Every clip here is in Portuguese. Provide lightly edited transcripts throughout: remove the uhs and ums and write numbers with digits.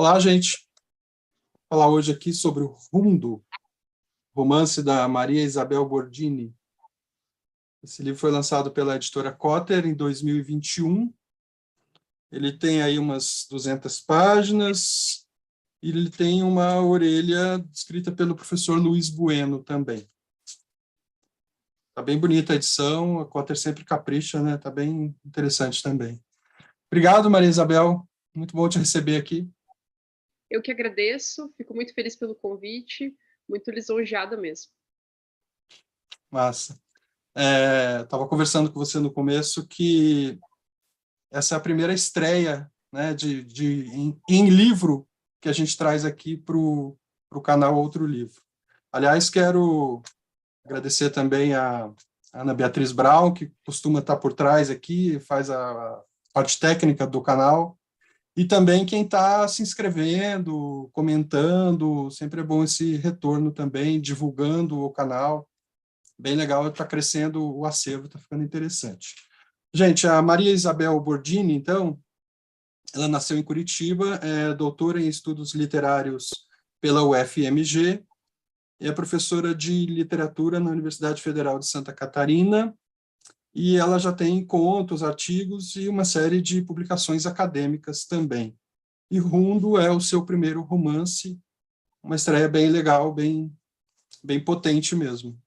Olá, gente. Vou falar hoje aqui sobre o Rundo, romance da Maria Isabel Bordini. Esse livro foi lançado pela editora Cotter em 2021. Ele tem aí umas 200 páginas e ele tem uma orelha escrita pelo professor Luiz Bueno também. Está bem bonita a edição, a Cotter sempre capricha, né? Está bem interessante também. Obrigado, Maria Isabel. Muito bom te receber aqui. Eu que agradeço, fico muito feliz pelo convite, muito lisonjeada mesmo. Massa. Estava conversando com você no começo que essa é a primeira estreia, né, em livro que a gente traz aqui para o canal Outro Livro. Aliás, quero agradecer também a Ana Beatriz Brown, que costuma estar por trás aqui, faz a parte técnica do canal, e também quem está se inscrevendo, comentando, sempre é bom esse retorno também, divulgando o canal. Bem legal, está crescendo o acervo, está ficando interessante. Gente, a Maria Isabel Bordini, então, ela nasceu em Curitiba, é doutora em estudos literários pela UFMG, é professora de literatura na Universidade Federal de Santa Catarina, e ela já tem contos, artigos e uma série de publicações acadêmicas também. E Rundo é o seu primeiro romance, uma estreia bem legal, bem potente mesmo.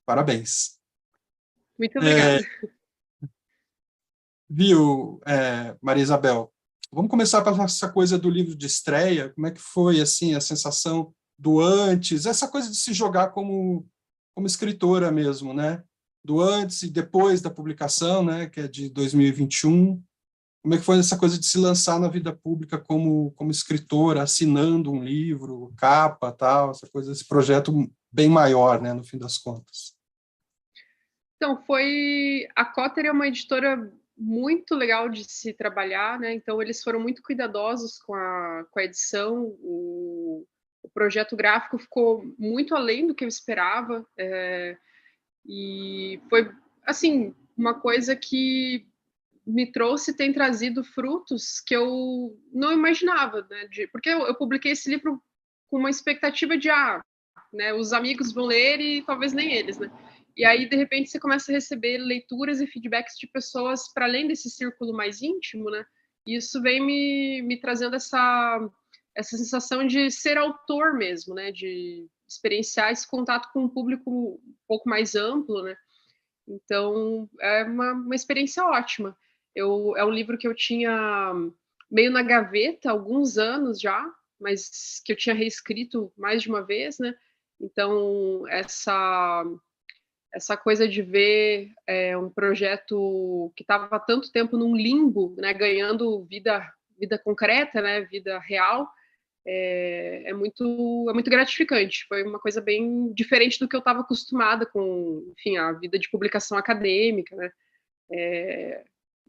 Parabéns. Muito obrigada. Viu, Maria Isabel? Vamos começar com essa coisa do livro de estreia. Como é que foi assim a sensação do antes, essa coisa de se jogar como escritora mesmo, né? Do antes e depois da publicação, né? Que é de 2021. Como é que foi essa coisa de se lançar na vida pública como escritora, assinando um livro, capa, tal, essa coisa, esse projeto bem maior, né? No fim das contas. Então, a Cotter é uma editora muito legal de se trabalhar, né? Então, eles foram muito cuidadosos com a edição, o projeto gráfico ficou muito além do que eu esperava, e foi, assim, uma coisa que tem trazido frutos que eu não imaginava, né? Porque eu publiquei esse livro com uma expectativa de, né, os amigos vão ler e talvez nem eles, né? E aí, de repente, você começa a receber leituras e feedbacks de pessoas para além desse círculo mais íntimo, né? E isso vem me trazendo essa sensação de ser autor mesmo, né? De experienciar esse contato com um público um pouco mais amplo, né? Então, é uma experiência ótima. É um livro que eu tinha meio na gaveta há alguns anos já, mas que eu tinha reescrito mais de uma vez, né? Então, essa coisa de ver um projeto que estava há tanto tempo num limbo, né, ganhando vida concreta, né, vida real, é muito gratificante. Foi uma coisa bem diferente do que eu estava acostumada com, enfim, a vida de publicação acadêmica, né?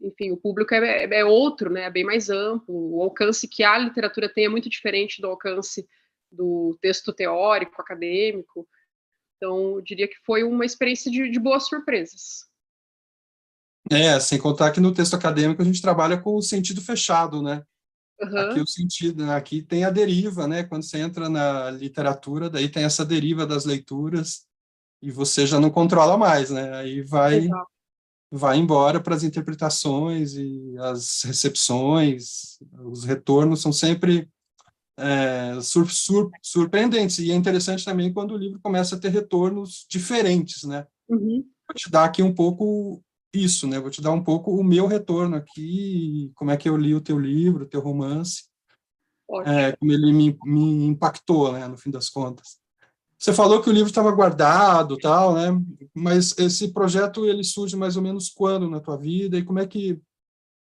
Enfim, o público é outro, né? É bem mais amplo. O alcance que a literatura tem é muito diferente do alcance do texto teórico, acadêmico. Então, eu diria que foi uma experiência de boas surpresas. Sem contar que no texto acadêmico a gente trabalha com o sentido fechado, né? Aqui Uhum. o sentido, né? Aqui tem a deriva, né? Quando você entra na literatura, daí tem essa deriva das leituras e você já não controla mais, né? Aí vai embora para as interpretações e as recepções, os retornos são sempre surpreendentes. E é interessante também quando o livro começa a ter retornos diferentes, né? Uhum. Vou te dar aqui um pouco isso, né? Vou te dar um pouco o meu retorno aqui, como é que eu li o teu livro, o teu romance, como ele me impactou, né, no fim das contas. Você falou que o livro estava guardado, tal, né? Mas esse projeto ele surge mais ou menos quando na tua vida e como é que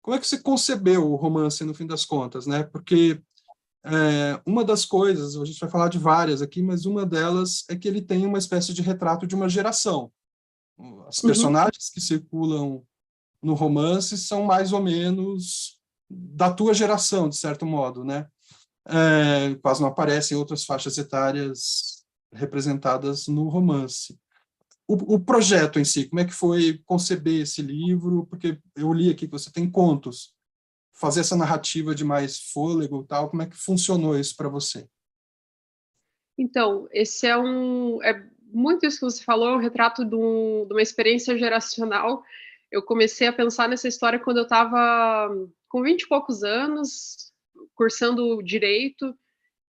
você concebeu o romance no fim das contas, né? Porque uma das coisas, a gente vai falar de várias aqui, mas uma delas é que ele tem uma espécie de retrato de uma geração. As personagens que circulam no romance são mais ou menos da tua geração, de certo modo, né? Quase não aparecem outras faixas etárias representadas no romance. O projeto em si, como é que foi conceber esse livro? Porque eu li aqui que você tem contos. fazer essa narrativa de mais fôlego e tal? Como é que funcionou isso para você? Então, esse é muito isso que você falou, é um retrato de uma experiência geracional. Eu comecei a pensar nessa história quando eu estava com 20 e poucos anos, cursando direito,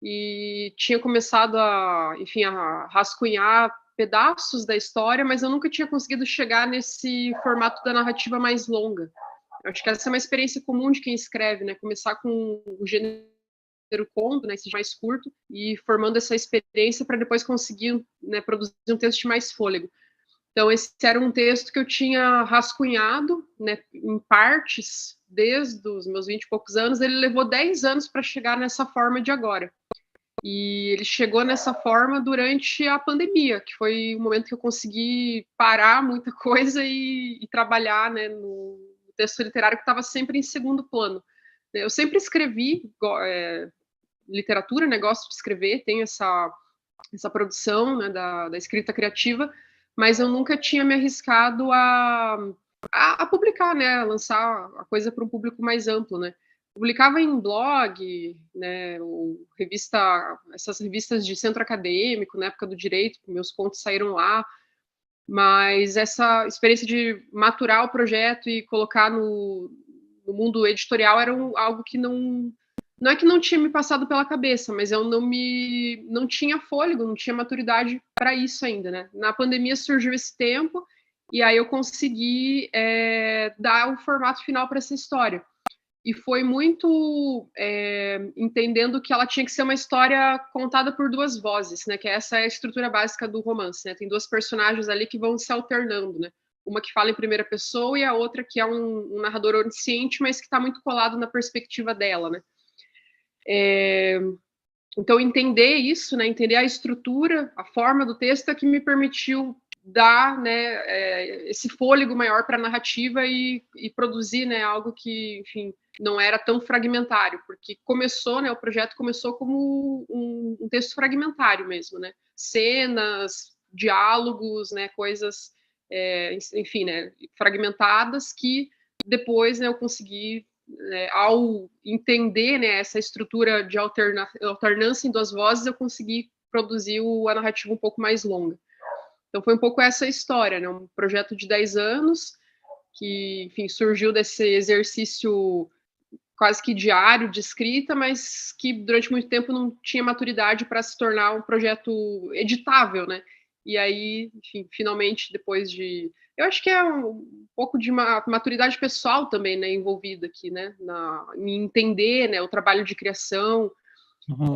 e tinha começado enfim, a rascunhar pedaços da história, mas eu nunca tinha conseguido chegar nesse formato da narrativa mais longa. Eu acho que essa é uma experiência comum de quem escreve, né? Começar com o gênero conto, né, esse mais curto, e formando essa experiência para depois conseguir, né, produzir um texto de mais fôlego. Então, esse era um texto que eu tinha rascunhado, né, em partes, desde os meus 20 e poucos anos. Ele levou 10 anos para chegar nessa forma de agora. E ele chegou nessa forma durante a pandemia, que foi o momento que eu consegui parar muita coisa e trabalhar, né, no texto literário que estava sempre em segundo plano. Eu sempre escrevi literatura, né, gosto de escrever, tenho essa produção, né, da escrita criativa, mas eu nunca tinha me arriscado a publicar, né, a lançar a coisa para um público mais amplo, né. Publicava em blog, né, ou essas revistas de centro acadêmico, na época do direito, meus contos saíram lá, mas essa experiência de maturar o projeto e colocar no mundo editorial era algo que não é que não tinha me passado pela cabeça, mas eu não tinha fôlego, não tinha maturidade para isso ainda, né? Na pandemia surgiu esse tempo e aí eu consegui dar o formato final para essa história. E foi muito entendendo que ela tinha que ser uma história contada por duas vozes, né? Que essa é a estrutura básica do romance, né? Tem duas personagens ali que vão se alternando, né? Uma que fala em primeira pessoa e a outra que é um narrador onisciente, mas que está muito colado na perspectiva dela, né? Então, entender isso, né, entender a estrutura, a forma do texto é que me permitiu dar, né, esse fôlego maior para a narrativa e produzir, né, algo que, enfim, não era tão fragmentário, porque começou, né, o projeto começou como um texto fragmentário mesmo, né, cenas, diálogos, né, coisas, enfim, né, fragmentadas que depois, né, eu consegui ao entender, né, essa estrutura de alternância em duas vozes, eu consegui produzir a narrativa um pouco mais longa. Então, foi um pouco essa história, né, um projeto de 10 anos, que, enfim, surgiu desse exercício quase que diário de escrita, mas que durante muito tempo não tinha maturidade para se tornar um projeto editável, né? E aí, enfim, finalmente, depois de... Eu acho que é um pouco de uma maturidade pessoal também, né, envolvida aqui, né, em entender, né, o trabalho de criação. Uhum.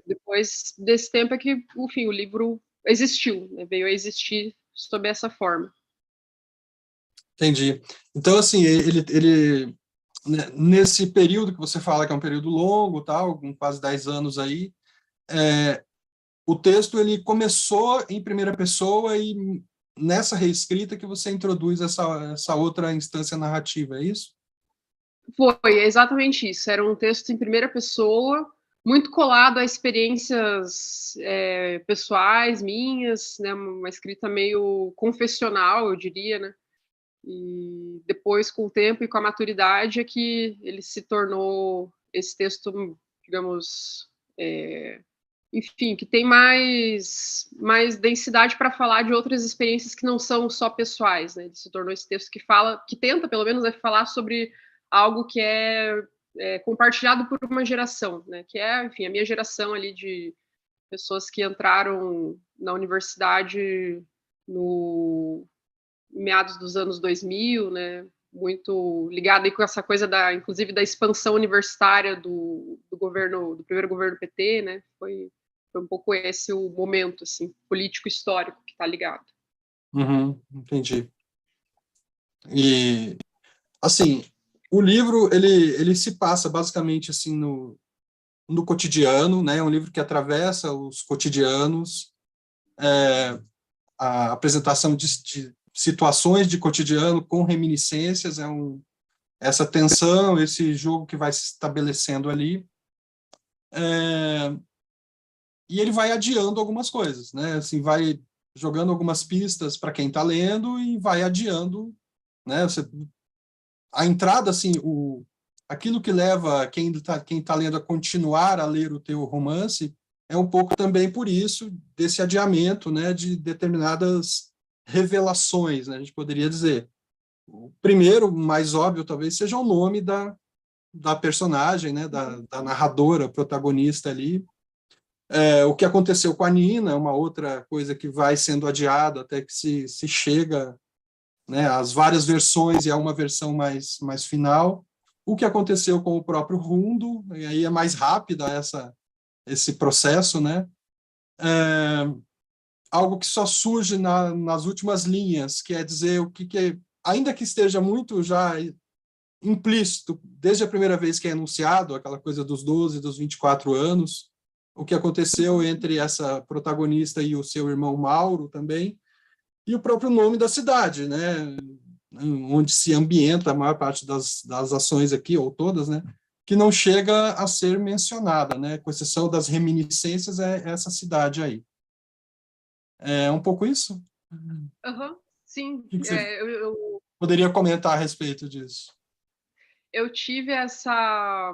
Depois desse tempo é que, enfim, o livro existiu, né, veio a existir sob essa forma. Entendi. Então, assim, ele né, nesse período que você fala que é um período longo, tal, com quase 10 anos aí, o texto ele começou em primeira pessoa e nessa reescrita que você introduz essa outra instância narrativa, é isso? Foi exatamente isso. Era um texto em primeira pessoa, muito colado a experiências pessoais minhas, né? Uma escrita meio confessional, eu diria, né? E depois, com o tempo e com a maturidade, é que ele se tornou esse texto, digamos, enfim, que tem mais densidade para falar de outras experiências que não são só pessoais, né? Ele se tornou esse texto que tenta, pelo menos, falar sobre algo que é compartilhado por uma geração, né? Que é, enfim, a minha geração ali de pessoas que entraram na universidade no meados dos anos 2000, né? Muito ligado aí com essa coisa inclusive da expansão universitária do primeiro governo PT, né? Foi um pouco esse o momento, assim, político histórico que está ligado. Uhum, entendi. E, assim, o livro, ele se passa basicamente, assim, no cotidiano, né? É um livro que atravessa os cotidianos, a apresentação de situações de cotidiano com reminiscências, essa tensão, esse jogo que vai se estabelecendo ali. E ele vai adiando algumas coisas, né? Assim, vai jogando algumas pistas para quem está lendo e vai adiando, né? A entrada, assim, aquilo que leva quem tá lendo a continuar a ler o teu romance é um pouco também por isso, desse adiamento, né, de determinadas revelações, né, a gente poderia dizer. O primeiro, mais óbvio, talvez, seja o nome da personagem, né, da narradora, protagonista ali. O que aconteceu com a Nina é uma outra coisa que vai sendo adiada até que se chega, né, às várias versões e a uma versão mais final. O que aconteceu com o próprio Rundo, e aí é mais rápida esse processo, né? Algo que só surge nas últimas linhas, quer dizer, o que ainda que esteja muito já implícito, desde a primeira vez que é anunciado, aquela coisa dos 12, dos 24 anos, o que aconteceu entre essa protagonista e o seu irmão Mauro também, e o próprio nome da cidade, né? Onde se ambienta a maior parte das ações aqui, ou todas, né? Que não chega a ser mencionada, né? Com exceção das reminiscências, é essa cidade aí. É um pouco isso? Uhum, sim, O que você poderia comentar a respeito disso? eu tive essa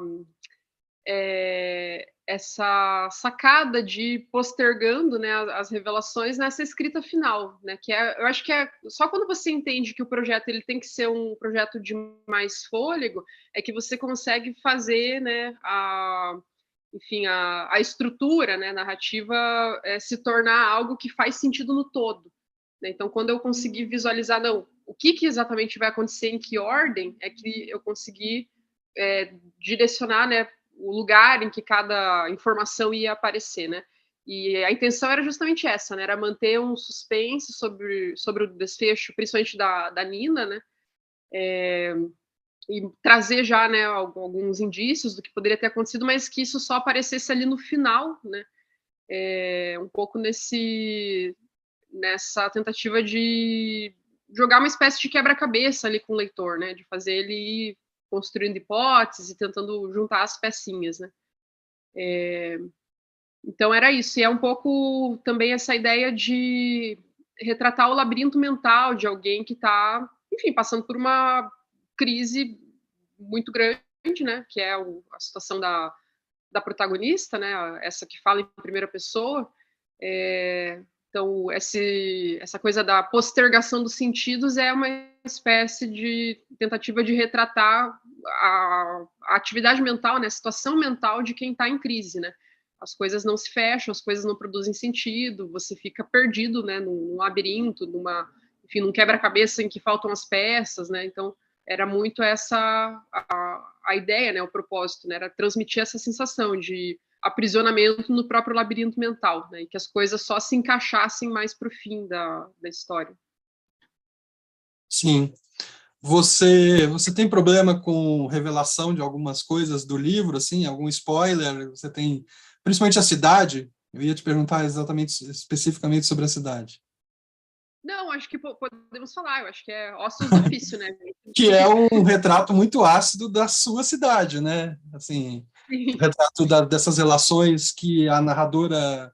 sacada de postergando, né, as revelações nessa escrita final, né, que eu acho que é só quando você entende que o projeto ele tem que ser um projeto de mais fôlego, é que você consegue fazer, né, enfim, a estrutura, né, narrativa se tornar algo que faz sentido no todo. Né? Então, quando eu consegui visualizar, não, o que exatamente vai acontecer, em que ordem, é que eu consegui direcionar, né, o lugar em que cada informação ia aparecer, né? E a intenção era justamente essa, né? Era manter um suspense sobre o desfecho, principalmente da Nina, né? E trazer já, né, alguns indícios do que poderia ter acontecido, mas que isso só aparecesse ali no final, né? Um pouco nessa tentativa de jogar uma espécie de quebra-cabeça ali com o leitor, né? De fazer ele ir construindo hipóteses e tentando juntar as pecinhas, né? Então era isso, e é um pouco também essa ideia de retratar o labirinto mental de alguém que está, enfim, passando por uma crise muito grande, né? Que é a situação da protagonista, né? Essa que fala em primeira pessoa. Então, essa coisa da postergação dos sentidos é uma espécie de tentativa de retratar a atividade mental, né, a situação mental de quem está em crise, né? As coisas não se fecham, as coisas não produzem sentido, você fica perdido, né, num labirinto, enfim, num quebra-cabeça em que faltam as peças, né? Então, era muito essa a ideia, né, o propósito, né, era transmitir essa sensação de aprisionamento no próprio labirinto mental, né, e que as coisas só se encaixassem mais para o fim da história. Sim. Você tem problema com revelação de algumas coisas do livro, assim, algum spoiler? Você tem, principalmente a cidade? Eu ia te perguntar exatamente, especificamente sobre a cidade. Não, acho que podemos falar, eu acho que é ossos do ofício, né? Que é um retrato muito ácido da sua cidade, né? Assim, o retrato dessas relações que a narradora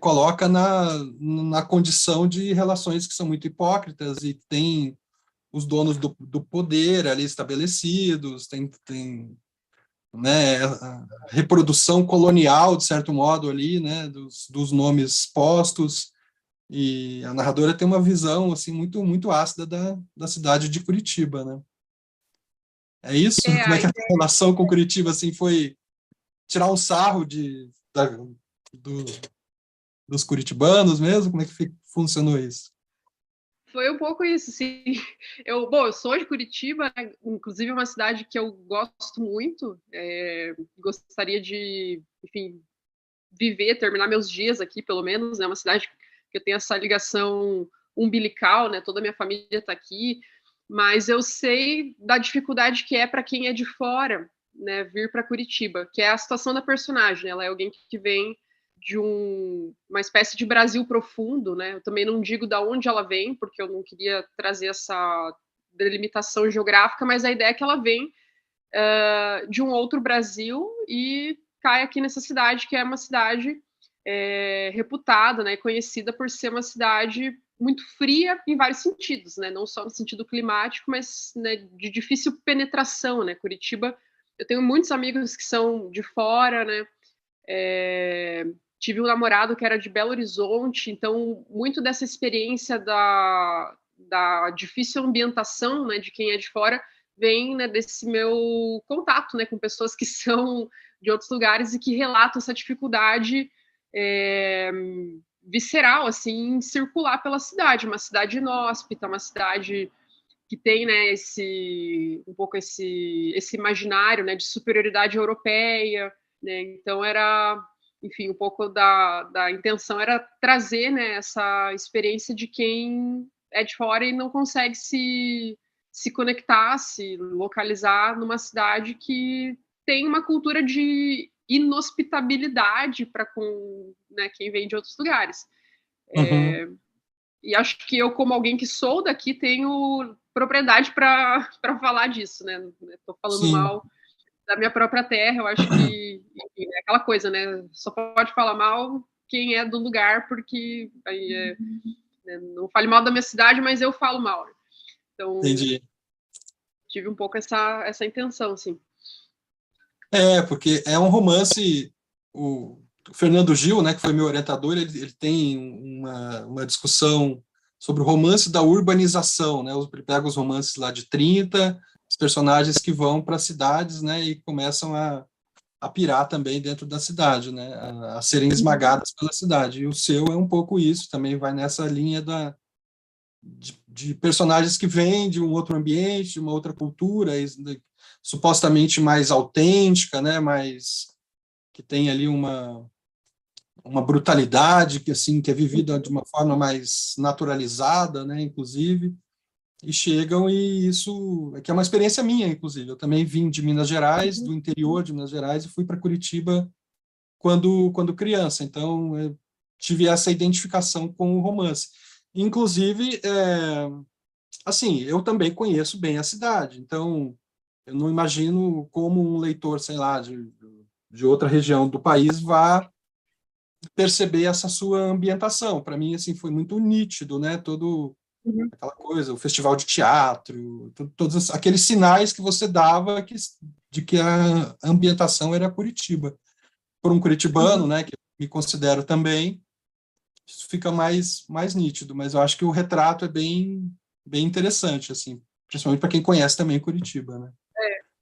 coloca na condição de relações que são muito hipócritas e tem os donos do poder ali estabelecidos, tem né, a reprodução colonial, de certo modo, ali, né, dos nomes postos, e a narradora tem uma visão assim muito muito ácida da cidade de Curitiba, né? É isso? Como é que a relação com Curitiba assim foi tirar um sarro do, dos curitibanos mesmo? Como é que funcionou isso? Foi um pouco isso, sim. Eu sou de Curitiba, né? Inclusive é uma cidade que eu gosto muito, gostaria de, enfim, viver, terminar meus dias aqui, pelo menos, né? Uma cidade que eu tenho essa ligação umbilical, né? Toda a minha família está aqui, mas eu sei da dificuldade que é para quem é de fora, né? Vir para Curitiba, que é a situação da personagem. Ela é alguém que vem de uma espécie de Brasil profundo, né? Eu também não digo da onde ela vem, porque eu não queria trazer essa delimitação geográfica, mas a ideia é que ela vem de um outro Brasil e cai aqui nessa cidade, que é uma cidade reputada, né, conhecida por ser uma cidade muito fria em vários sentidos, né? Não só no sentido climático, mas, né, de difícil penetração, né? Curitiba, eu tenho muitos amigos que são de fora, né? Tive um namorado que era de Belo Horizonte, então muito dessa experiência da difícil ambientação, né, de quem é de fora, vem, né, desse meu contato, né, com pessoas que são de outros lugares e que relatam essa dificuldade visceral, assim, em circular pela cidade, uma cidade inóspita, uma cidade que tem, né, um pouco esse imaginário, né, de superioridade europeia, né, então enfim, um pouco da intenção era trazer, né, essa experiência de quem é de fora e não consegue se conectar, se localizar numa cidade que tem uma cultura de inhospitabilidade para com, né, quem vem de outros lugares. Uhum. E acho que eu, como alguém que sou daqui, tenho propriedade para falar disso, né? Estou falando Sim. mal da minha própria terra, eu acho que, enfim, é aquela coisa, né? Só pode falar mal quem é do lugar, porque aí né? Não fale mal da minha cidade, mas eu falo mal. Então, Entendi. tive um pouco essa intenção, assim. Porque é um romance. O Fernando Gil, né, que foi meu orientador, ele tem uma discussão sobre o romance da urbanização, né? Ele pega os romances lá de 30, os personagens que vão para cidades, né, e começam a pirar também dentro da cidade, né, a serem esmagadas pela cidade. E o seu é um pouco isso, também vai nessa linha de personagens que vêm de um outro ambiente, de uma outra cultura, supostamente mais autêntica, né, mais que tem ali uma brutalidade que assim que é vivida de uma forma mais naturalizada, né, inclusive, e chegam e isso que é uma experiência minha, inclusive. Eu também vim de Minas Gerais, do interior de Minas Gerais, e fui para Curitiba quando criança. Então, eu tive essa identificação com o romance. Inclusive, assim, eu também conheço bem a cidade. Então, eu não imagino como um leitor, sei lá, de outra região do país vá perceber essa sua ambientação. Para mim, assim, foi muito nítido, né? Todo aquela coisa, o festival de teatro, todos aqueles sinais que você dava de que a ambientação era Curitiba. Por um curitibano, né, que eu me considero também, isso fica mais nítido, mas eu acho que o retrato é bem interessante, assim, principalmente para quem conhece também Curitiba, né?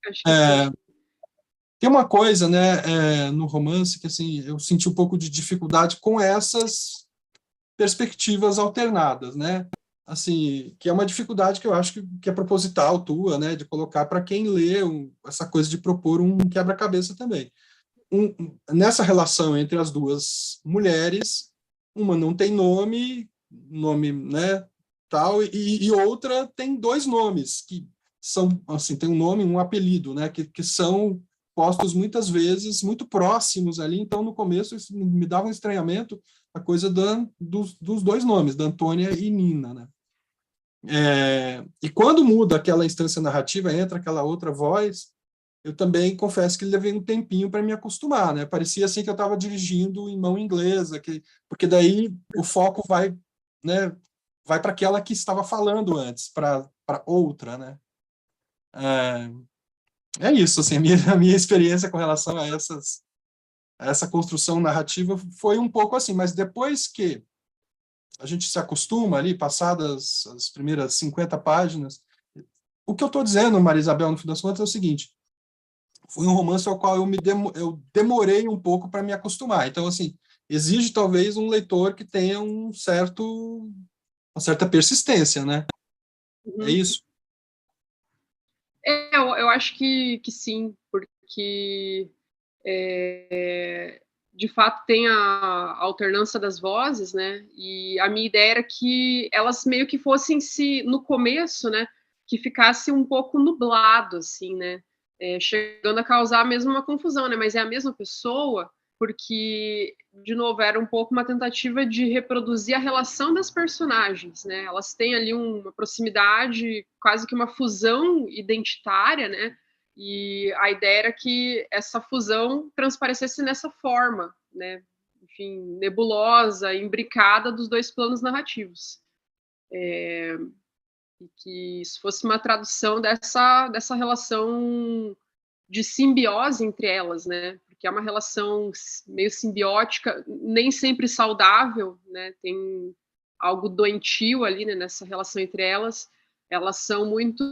Acho que sim. Tem uma coisa, né, no romance que assim eu senti um pouco de dificuldade com essas perspectivas alternadas, né? Assim, que é uma dificuldade que eu acho que é proposital tua, né, de colocar para quem lê essa coisa de propor um quebra-cabeça também. Nessa relação entre as duas mulheres, uma não tem nome, né, tal, e outra tem dois nomes que são, assim, tem um nome, um apelido, né, que são postos muitas vezes muito próximos ali. Então, no começo, isso me dava um estranhamento, a coisa dos dois nomes, da Antônia e Nina, né? E quando muda aquela instância narrativa, entra aquela outra voz, eu também confesso que levei um tempinho para me acostumar, né? Parecia assim que eu estava dirigindo em mão inglesa, porque daí o foco né, vai para aquela que estava falando antes, para outra, né? É isso, assim, a minha experiência com relação a essa construção narrativa foi um pouco assim, mas depois que a gente se acostuma ali, passadas as primeiras 50 páginas, o que eu estou dizendo, Maria Isabel, no fim das contas, é o seguinte: foi um romance ao qual eu demorei um pouco para me acostumar. Então, assim, exige talvez um leitor que tenha uma certa persistência, né? É Uhum. isso? Eu acho que sim, porque de fato tem a alternância das vozes, né? E a minha ideia era que elas meio que fossem no começo, né? Que ficasse um pouco nublado, assim, né? Chegando a causar mesmo uma confusão, né? Mas é a mesma pessoa, porque, de novo, era um pouco uma tentativa de reproduzir a relação das personagens, né? Elas têm ali uma proximidade, quase que uma fusão identitária, né? E a ideia era que essa fusão transparecesse nessa forma, né? Enfim, nebulosa, imbricada dos dois planos narrativos. e que isso fosse uma tradução dessa relação de simbiose entre elas, né? Porque é uma relação meio simbiótica, nem sempre saudável, né? Tem algo doentio ali, né, nessa relação entre elas. Elas são muito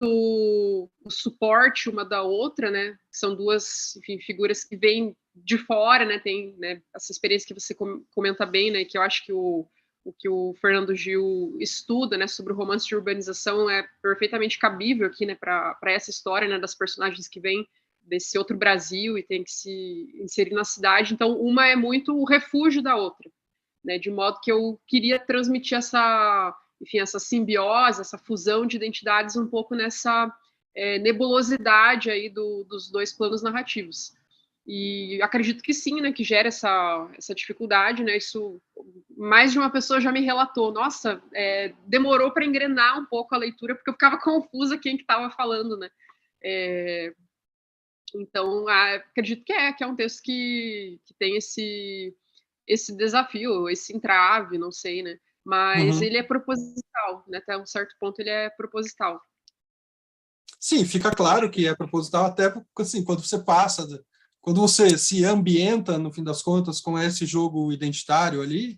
o suporte uma da outra, né? São duas, enfim, figuras que vêm de fora, né? Tem, né, essa experiência que você comenta bem, né? Que eu acho que o que o Fernando Gil estuda, né, sobre o romance de urbanização é perfeitamente cabível aqui, né, para essa história, né, das personagens que vêm desse outro Brasil e tem que se inserir na cidade. Então, uma é muito o refúgio da outra, né, de modo que eu queria transmitir essa, enfim, essa simbiose, essa fusão de identidades um pouco nessa nebulosidade aí dos dois planos narrativos. E acredito que sim, né, que gera essa dificuldade, né, isso mais de uma pessoa já me relatou, nossa, demorou para engrenar um pouco a leitura, porque eu ficava confusa quem que estava falando, né, então acredito que é um texto que tem esse desafio, esse entrave, não sei, né, mas Uhum. ele é proposital, né, até um certo ponto ele é proposital. Sim, fica claro que é proposital, até porque, assim, quando você se ambienta, no fim das contas, com esse jogo identitário ali,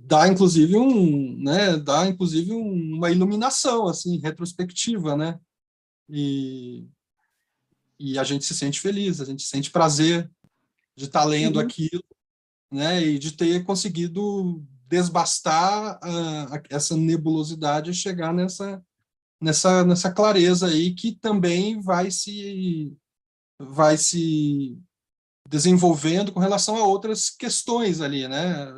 dá inclusive uma iluminação, assim, retrospectiva, né? E, e a gente se sente feliz, a gente sente prazer de estar lendo Uhum. aquilo, né? E de ter conseguido desbastar essa nebulosidade e chegar nessa clareza aí que também vai se desenvolvendo com relação a outras questões ali, né?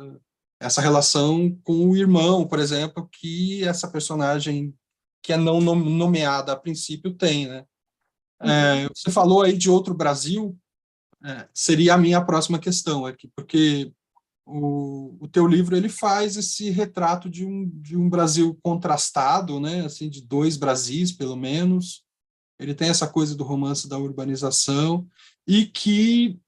Essa relação com o irmão, por exemplo, que essa personagem que é não nomeada a princípio tem, né? Uhum. Você falou aí de outro Brasil, seria a minha próxima questão aqui, porque o teu livro ele faz esse retrato de um Brasil contrastado, né? Assim, de dois Brasis, pelo menos. Ele tem essa coisa do romance da urbanização e que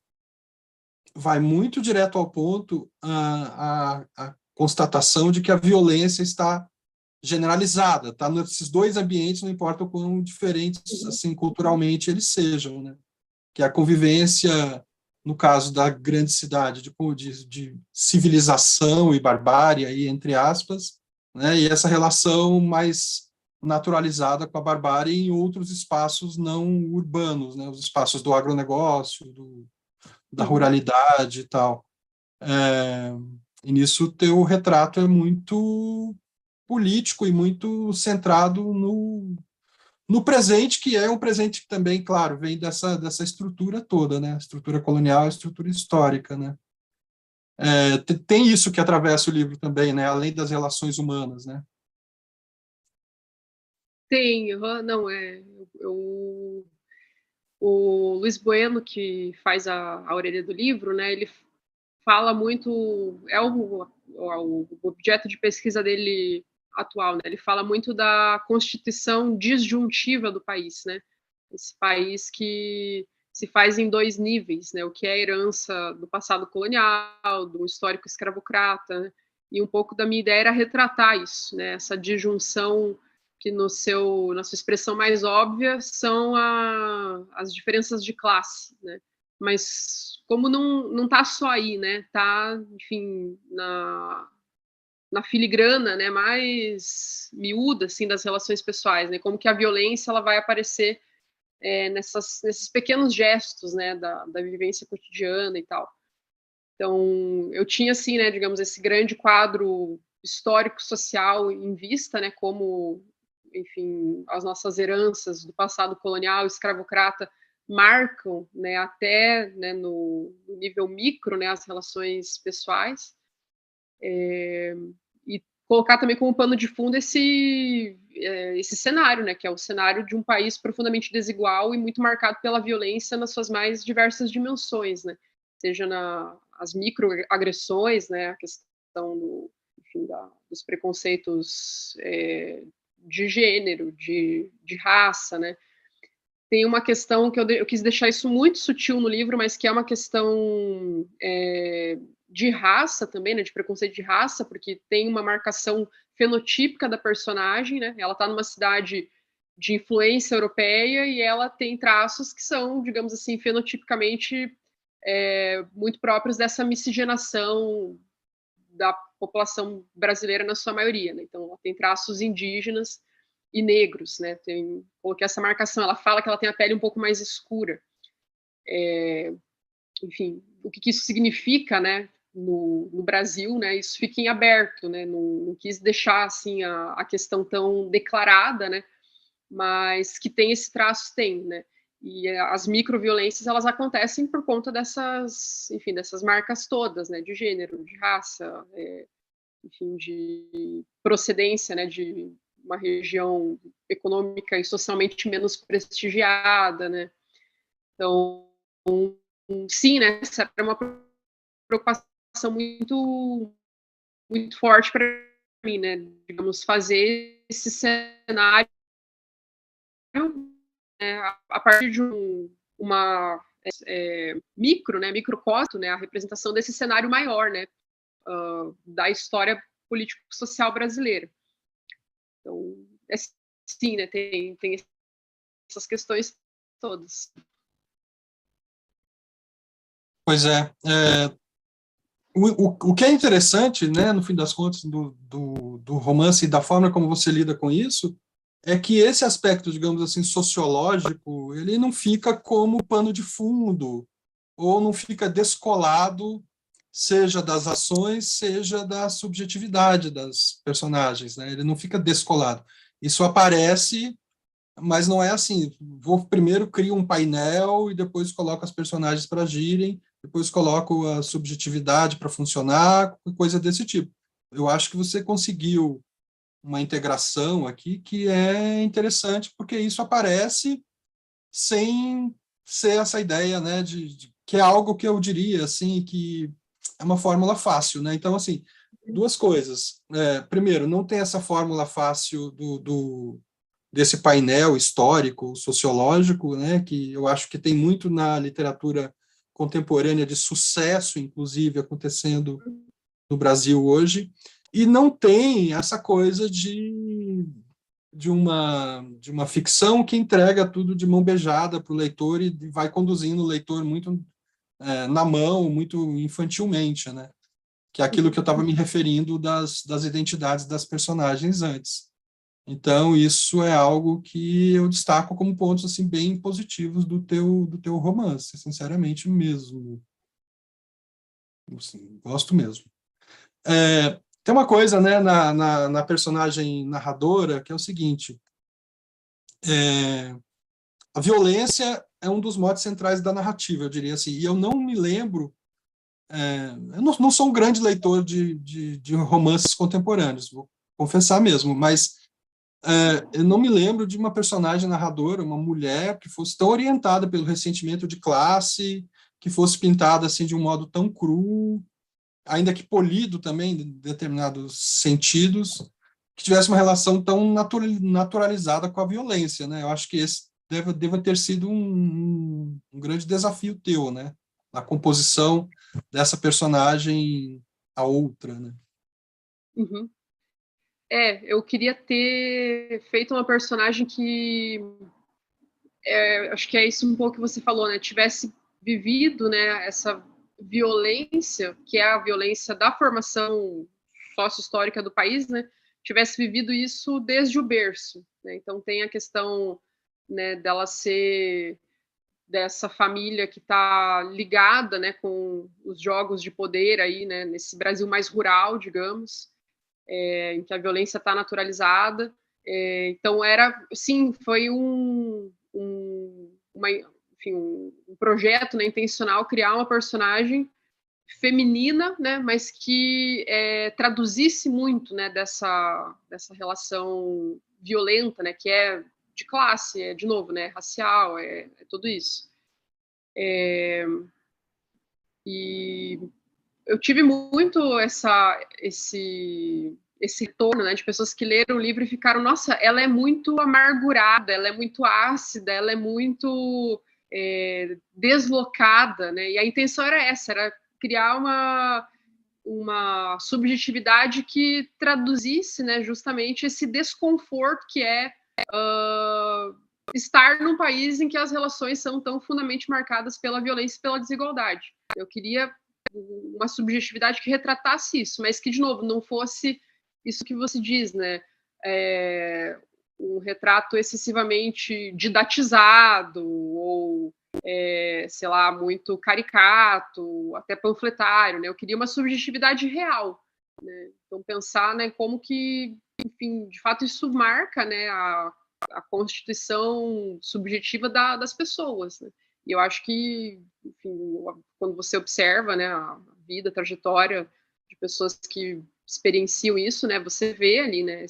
vai muito direto ao ponto a constatação de que a violência está generalizada, está nesses dois ambientes, não importa o quão diferentes Uhum. assim culturalmente eles sejam, né? Que a convivência, no caso da grande cidade, de civilização e barbárie, aí, entre aspas, né? E essa relação mais naturalizada com a barbárie em outros espaços não urbanos, né? Os espaços do agronegócio, da Uhum. ruralidade e tal. E nisso o teu retrato é muito político e muito centrado no presente, que é um presente que também, claro, vem dessa estrutura toda, né? A estrutura colonial, a estrutura histórica, né? Tem isso que atravessa o livro também, né? Além das relações humanas, né? Tem, não, o Luiz Bueno, que faz a orelha do livro, né, ele fala muito, o objeto de pesquisa dele atual, né, ele fala muito da constituição disjuntiva do país, né, esse país que se faz em dois níveis, né, o que é a herança do passado colonial, do histórico escravocrata, né, e um pouco da minha ideia era retratar isso, né, essa disjunção que na sua expressão mais óbvia são as diferenças de classe, né? Mas como não está só aí, né? Está, enfim, na filigrana, né? Mais miúda, assim, das relações pessoais, né? Como que a violência ela vai aparecer nesses pequenos gestos, né? Da vivência cotidiana e tal. Então, eu tinha, assim, né? Digamos, esse grande quadro histórico-social em vista, né? Como, enfim, as nossas heranças do passado colonial, escravocrata, marcam, né, até, né, no nível micro, né, as relações pessoais, e colocar também como pano de fundo esse cenário, né, que é o cenário de um país profundamente desigual e muito marcado pela violência nas suas mais diversas dimensões, né, seja as microagressões, né, a questão enfim, dos preconceitos de gênero, de raça, né. Tem uma questão que eu quis deixar isso muito sutil no livro, mas que é uma questão de raça também, né, de preconceito de raça, porque tem uma marcação fenotípica da personagem, né, ela está numa cidade de influência europeia e ela tem traços que são, digamos assim, fenotipicamente muito próprios dessa miscigenação da população brasileira na sua maioria, né? Então ela tem traços indígenas e negros, né? Coloquei essa marcação, ela fala que ela tem a pele um pouco mais escura. Enfim, o que isso significa, né? No Brasil, né? Isso fica em aberto, né? Não quis deixar assim a questão tão declarada, né? Mas que tem esse traço, tem, né? E as microviolências, elas acontecem por conta dessas, enfim, dessas marcas todas, né? De gênero, de raça, enfim, de procedência, né? De uma região econômica e socialmente menos prestigiada, né? Então, sim, né? Essa é uma preocupação muito, muito forte para mim, né? Digamos, fazer esse cenário a partir de uma microcosmo, né, a representação desse cenário maior, né, da história político-social brasileira. Então, sim, né, tem essas questões todas. Pois é. O que é interessante, né, no fim das contas, do romance e da forma como você lida com isso, é que esse aspecto, digamos assim, sociológico, ele não fica como pano de fundo, ou não fica descolado, seja das ações, seja da subjetividade das personagens, né? Ele não fica descolado. Isso aparece, mas não é assim, vou primeiro crio um painel e depois coloco as personagens para agirem, depois coloco a subjetividade para funcionar, coisa desse tipo. Eu acho que você conseguiu uma integração aqui que é interessante, porque isso aparece sem ser essa ideia, né, que é algo que eu diria, assim, que é uma fórmula fácil, né? Então, assim, duas coisas. Primeiro, não tem essa fórmula fácil desse painel histórico, sociológico, né, que eu acho que tem muito na literatura contemporânea de sucesso, inclusive, acontecendo no Brasil hoje, e não tem essa coisa de uma ficção que entrega tudo de mão beijada para o leitor e vai conduzindo o leitor muito na mão, muito infantilmente, né? Que é aquilo que eu estava me referindo das identidades das personagens antes. Então, isso é algo que eu destaco como pontos assim bem positivos do teu romance, sinceramente mesmo. Assim, gosto mesmo. Tem uma coisa, né, na personagem narradora que é o seguinte: a violência é um dos motes centrais da narrativa, eu diria assim. E eu não me lembro, eu não sou um grande leitor de romances contemporâneos, vou confessar mesmo, mas eu não me lembro de uma personagem narradora, uma mulher que fosse tão orientada pelo ressentimento de classe, que fosse pintada assim de um modo tão cru, ainda que polido também em determinados sentidos, que tivesse uma relação tão naturalizada com a violência, né? Eu acho que esse deve ter sido um grande desafio teu, né? Na composição dessa personagem a outra, né? Uhum. Eu queria ter feito uma personagem que acho que é isso um pouco que você falou, né? Tivesse vivido, né, essa violência, que é a violência da formação sócio-histórica do país, né? Tivesse vivido isso desde o berço, né? Então tem a questão, né, dela ser dessa família que está ligada, né, com os jogos de poder aí, né, nesse Brasil mais rural, digamos, em que a violência está naturalizada. Então sim, foi um projeto, né, intencional criar uma personagem feminina, né, mas que traduzisse muito, né, dessa relação violenta, né, que é de classe, de novo, né, racial, tudo isso. E eu tive muito esse retorno, né, de pessoas que leram o livro e ficaram, nossa, ela é muito amargurada, ela é muito ácida, ela é muito deslocada, né? E a intenção era essa, era criar uma subjetividade que traduzisse, né, justamente esse desconforto que é estar num país em que as relações são tão fundamentalmente marcadas pela violência e pela desigualdade. Eu queria uma subjetividade que retratasse isso, mas que, de novo, não fosse isso que você diz, né? Um retrato excessivamente didatizado ou, sei lá, muito caricato, até panfletário, né? Eu queria uma subjetividade real, né? Então, pensar, né, como que, enfim, de fato, isso marca, né, a constituição subjetiva das pessoas, né? E eu acho que, enfim, quando você observa, né, a vida, a trajetória de pessoas que experienciam isso, né, você vê ali, né,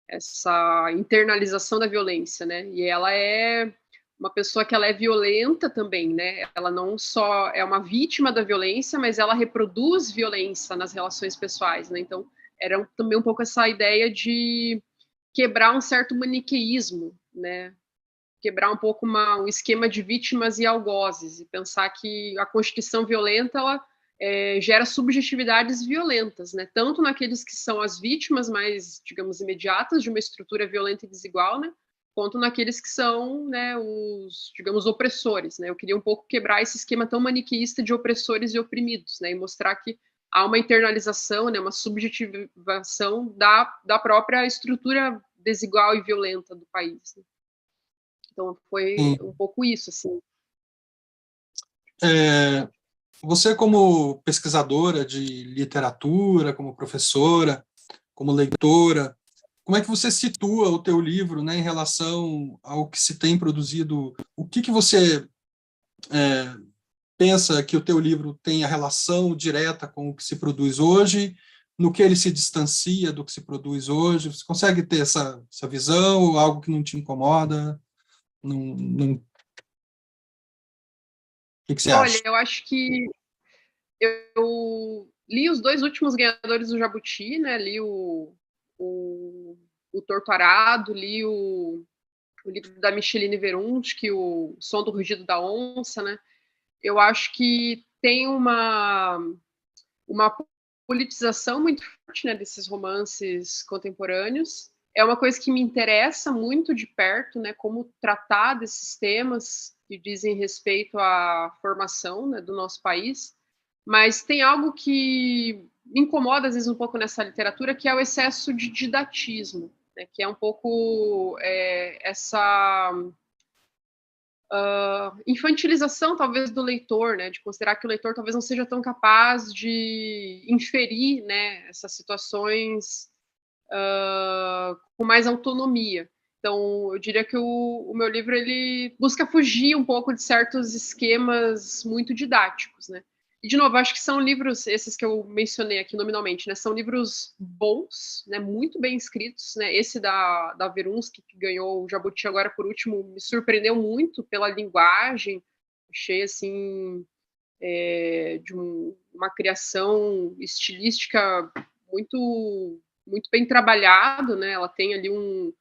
essa internalização da violência, né? E ela é uma pessoa que ela é violenta também, né? Ela não só é uma vítima da violência, mas ela reproduz violência nas relações pessoais, né? Então, era também um pouco essa ideia de quebrar um certo maniqueísmo, né? Quebrar um pouco um esquema de vítimas e algozes, e pensar que a constituição violenta, ela gera subjetividades violentas, né? Tanto naqueles que são as vítimas mais, digamos, imediatas de uma estrutura violenta e desigual, né? Quanto naqueles que são, né, os, digamos, opressores, né? Eu queria um pouco quebrar esse esquema tão maniqueísta de opressores e oprimidos, né? E mostrar que há uma internalização, né, uma subjetivação da própria estrutura desigual e violenta do país, né? Então, foi Sim. um pouco isso, assim. Você, como pesquisadora de literatura, como professora, como leitora, como é que você situa o teu livro, né, em relação ao que se tem produzido? O que você pensa que o teu livro tem a relação direta com o que se produz hoje, no que ele se distancia do que se produz hoje? Você consegue ter essa visão ou algo que não te incomoda? O que você Olha, acha? eu acho que eu li os 2 últimos ganhadores do Jabuti, né? Li o Torto Arado, li o livro da Micheline Verunti, o Som do Rugido da Onça, né? Eu acho que tem uma politização muito forte, né, desses romances contemporâneos. É uma coisa que me interessa muito de perto, né, como tratar desses temas que dizem respeito à formação, né, do nosso país. Mas tem algo que me incomoda às vezes um pouco nessa literatura, que é o excesso de didatismo, né, que é um pouco essa infantilização, talvez, do leitor, né, de considerar que o leitor talvez não seja tão capaz de inferir, né, essas situações com mais autonomia. Então, eu diria que o meu livro ele busca fugir um pouco de certos esquemas muito didáticos, né? E, de novo, acho que são livros, esses que eu mencionei aqui nominalmente, né? São livros bons, né? Muito bem escritos, né? Esse da Verunsky, que ganhou o Jabuti agora por último, me surpreendeu muito pela linguagem. Achei, assim, uma criação estilística muito muito bem trabalhado, né? Ela tem ali um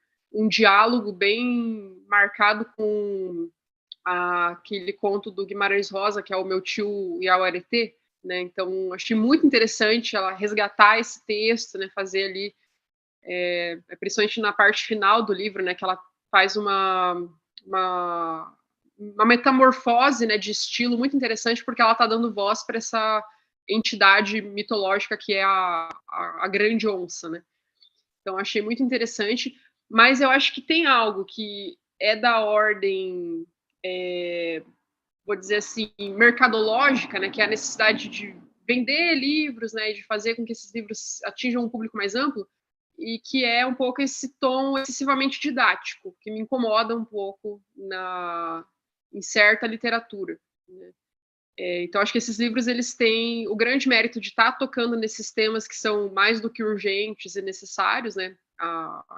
diálogo bem marcado com aquele conto do Guimarães Rosa, que é o Meu Tio Iauaretê, né? Então, achei muito interessante ela resgatar esse texto, né? Fazer ali, principalmente na parte final do livro, né? Que ela faz uma metamorfose, né, de estilo muito interessante, porque ela está dando voz para essa entidade mitológica que é a grande onça, né? Então, achei muito interessante, mas eu acho que tem algo que é da ordem, vou dizer assim, mercadológica, né, que é a necessidade de vender livros, né, e de fazer com que esses livros atinjam um público mais amplo, e que é um pouco esse tom excessivamente didático, que me incomoda um pouco em certa literatura, né? Então, acho que esses livros eles têm o grande mérito de estar tocando nesses temas que são mais do que urgentes e necessários, né?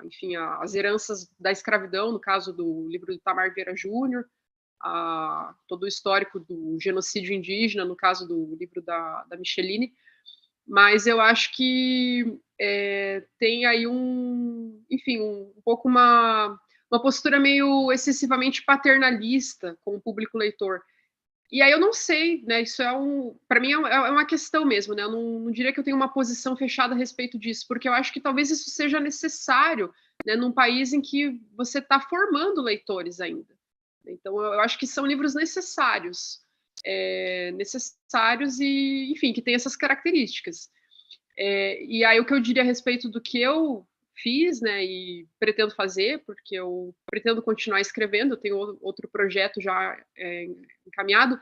Enfim, as heranças da escravidão, no caso do livro do Itamar Vieira Júnior, todo o histórico do genocídio indígena, no caso do livro da Micheline, mas eu acho que tem aí enfim, um pouco uma postura meio excessivamente paternalista com o público leitor. E aí eu não sei, né? Isso para mim é uma questão mesmo, né? Eu não diria que eu tenho uma posição fechada a respeito disso, porque eu acho que talvez isso seja necessário, né, num país em que você está formando leitores ainda. Então eu acho que são livros necessários, necessários e, enfim, que tem essas características. E aí o que eu diria a respeito do que eu fiz, né, e pretendo fazer, porque eu pretendo continuar escrevendo, eu tenho outro projeto já encaminhado,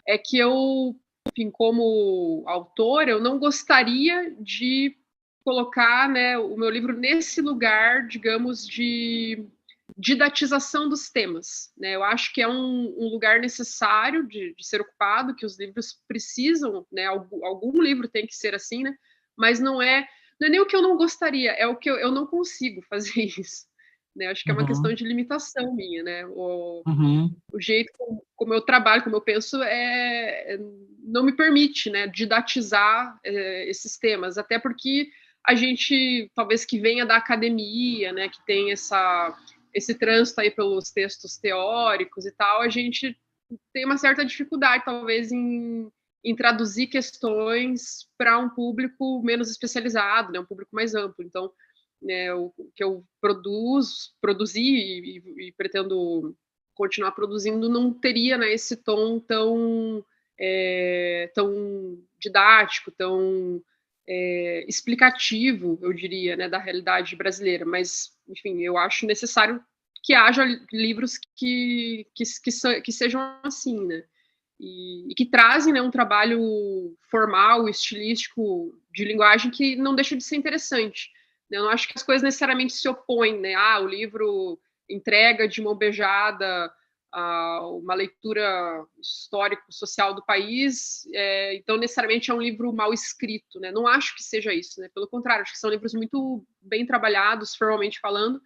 é que eu, enfim, como autora, eu não gostaria de colocar, né, o meu livro nesse lugar, digamos, de didatização dos temas, né? Eu acho que é um lugar necessário de ser ocupado, que os livros precisam, né? Algum livro tem que ser assim, né? Mas não é nem o que eu não gostaria, é o que eu não consigo fazer isso, né? Acho que é uma questão Uhum, de limitação minha, né? uhum, O jeito como eu trabalho, como eu penso, não me permite, né, didatizar esses temas, até porque a gente, talvez que venha da academia, né, que tem esse trânsito aí pelos textos teóricos e tal, a gente tem uma certa dificuldade, talvez, em traduzir questões para um público menos especializado, né, um público mais amplo. Então, né, o que eu produzi e pretendo continuar produzindo não teria, né, esse tom tão didático, tão explicativo, eu diria, né, da realidade brasileira. Mas, enfim, eu acho necessário que haja livros que sejam assim, né? E que trazem, né, um trabalho formal, estilístico, de linguagem que não deixa de ser interessante. Eu não acho que as coisas necessariamente se opõem, né? Ah, o livro entrega de mão beijada uma leitura histórico-social do país, então necessariamente é um livro mal escrito, né? Não acho que seja isso, né? Pelo contrário, acho que são livros muito bem trabalhados, formalmente falando,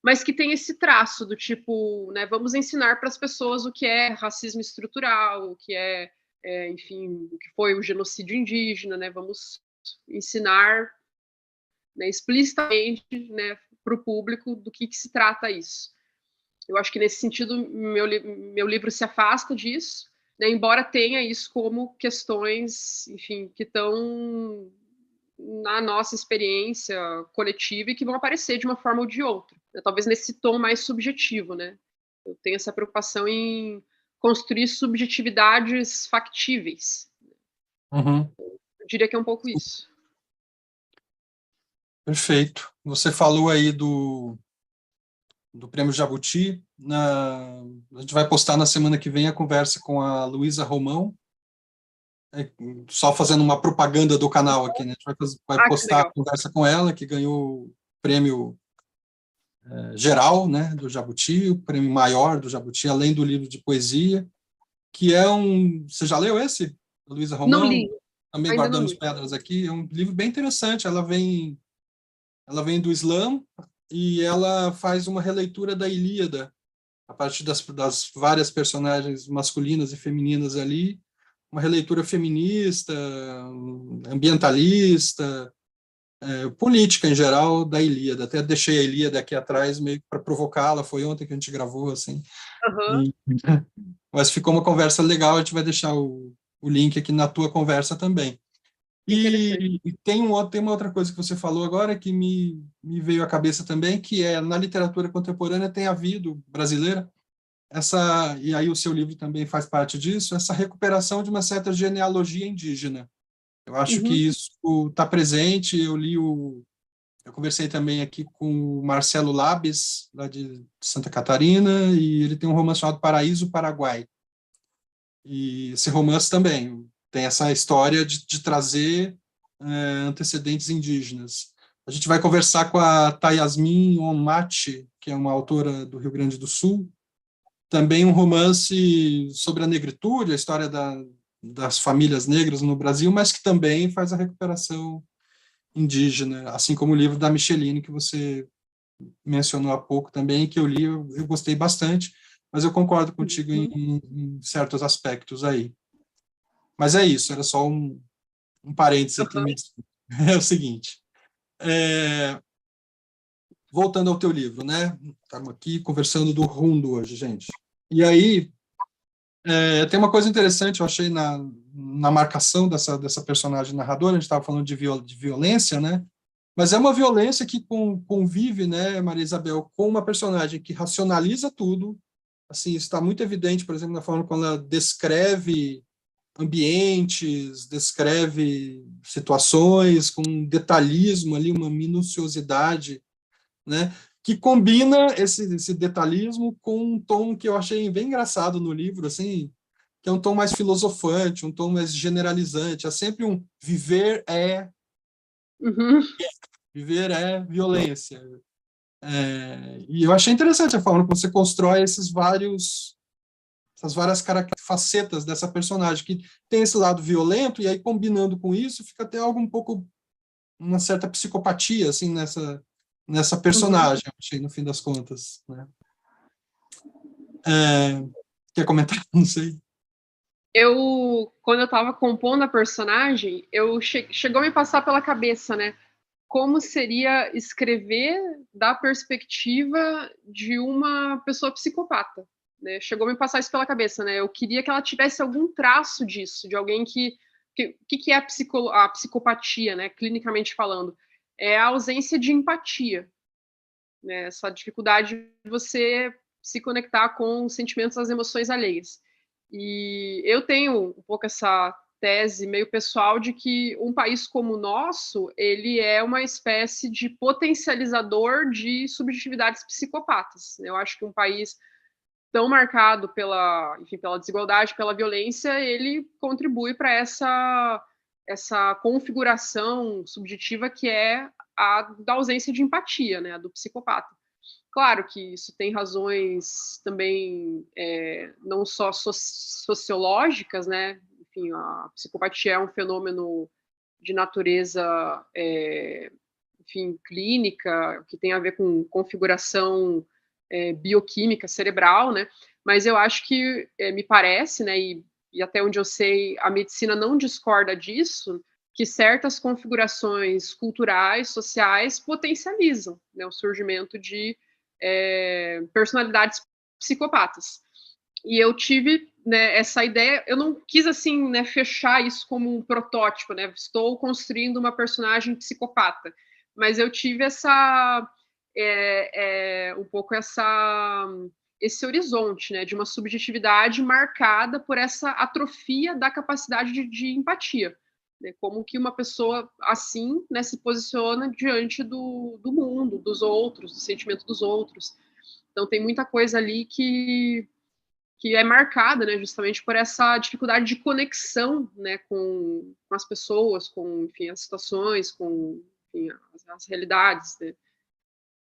mas que tem esse traço do tipo, né, vamos ensinar para as pessoas o que é racismo estrutural, o que enfim, o que foi o genocídio indígena, né? Vamos ensinar, né, explicitamente, né, para o público do que se trata isso. Eu acho que nesse sentido meu livro se afasta disso, né, embora tenha isso como questões, enfim, que estão na nossa experiência coletiva e que vão aparecer de uma forma ou de outra, né, talvez nesse tom mais subjetivo, né? Eu tenho essa preocupação em construir subjetividades factíveis. uhum. Eu diria que é um pouco isso. Perfeito. Você falou aí do Prêmio Jabuti. A gente vai postar na semana que vem a conversa com a Luísa Romão, só fazendo uma propaganda do canal aqui, né? A gente vai Ah, que postar a legal. conversa com ela, que ganhou o prêmio geral, né, do Jabuti, o prêmio maior do Jabuti, além do livro de poesia, que é um... Você já leu esse? Luísa Não Romão? li, Também ainda não guardamos li. pedras aqui. É um livro bem interessante. Ela vem do Islã e ela faz uma releitura da Ilíada, a partir das várias personagens masculinas e femininas ali, uma releitura feminista, ambientalista, política em geral da Ilíada. Até deixei a Ilíada aqui atrás meio para provocá-la, foi ontem que a gente gravou, assim. Aham, E, mas ficou uma conversa legal, a gente vai deixar o link aqui na tua conversa também. que interessante. E tem uma outra coisa que você falou agora que me veio à cabeça também, que é na literatura contemporânea tem havido, brasileira, e aí o seu livro também faz parte disso, essa recuperação de uma certa genealogia indígena. Eu acho que Uhum. isso está presente, eu conversei também aqui com o Marcelo Labes, lá de Santa Catarina, e ele tem um romance chamado Paraíso Paraguai. E esse romance também tem essa história de trazer antecedentes indígenas. A gente vai conversar com a Tayasmin Onmati, que é uma autora do Rio Grande do Sul, também um romance sobre a negritude, a história das famílias negras no Brasil, mas que também faz a recuperação indígena, assim como o livro da Micheline, que você mencionou há pouco também, que eu li, eu gostei bastante, mas eu concordo contigo Uhum. em certos aspectos aí. Mas é isso, era só um parênteses aqui. Aham. É o seguinte, voltando ao teu livro, né? Estamos aqui conversando do Rundo hoje, gente. E aí, Tem uma coisa interessante, eu achei na marcação dessa personagem narradora, a gente estava falando de violência, né? Mas é uma violência que convive, né, Maria Isabel, com uma personagem que racionaliza tudo. Assim, está muito evidente, por exemplo, na forma como ela descreve ambientes, descreve situações com um detalhismo ali, uma minuciosidade, né, que combina esse detalhismo com um tom que eu achei bem engraçado no livro, assim, que é um tom mais filosofante, um tom mais generalizante. É sempre um Uhum. viver é violência. E eu achei interessante a forma como você constrói essas várias facetas dessa personagem, que tem esse lado violento, e aí combinando com isso, fica até algo um pouco, uma certa psicopatia, assim, nessa personagem, eu achei, no fim das contas, né? Quer comentar? Não sei. Quando eu estava compondo a personagem, chegou a me passar pela cabeça, né? Como seria escrever da perspectiva de uma pessoa psicopata, né? Chegou a me passar isso pela cabeça, né? Eu queria que ela tivesse algum traço disso, de alguém que é a psicopatia, né? Clinicamente falando, é a ausência de empatia, né? Essa dificuldade de você se conectar com os sentimentos, as emoções alheias. E eu tenho um pouco essa tese meio pessoal de que um país como o nosso, ele é uma espécie de potencializador de subjetividades psicopatas. Eu acho que um país tão marcado pela desigualdade, pela violência, ele contribui para essa configuração subjetiva que é a da ausência de empatia, né, a do psicopata. Claro que isso tem razões também não só sociológicas, né? Enfim, a psicopatia é um fenômeno de natureza, enfim, clínica, que tem a ver com configuração bioquímica cerebral, né? Mas eu acho que, me parece, né, e até onde eu sei, a medicina não discorda disso, que certas configurações culturais, sociais, potencializam, né, o surgimento de personalidades psicopatas. E eu tive, né, essa ideia, eu não quis, assim, né, fechar isso como um protótipo, né, estou construindo uma personagem psicopata, mas eu tive um pouco esse horizonte, né, de uma subjetividade marcada por essa atrofia da capacidade de empatia, né, como que uma pessoa assim, né, se posiciona diante do mundo, dos outros, do sentimento dos outros. Então tem muita coisa ali que é marcada, né, justamente por essa dificuldade de conexão, né, com as pessoas, com, enfim, as situações, com, enfim, as realidades, né,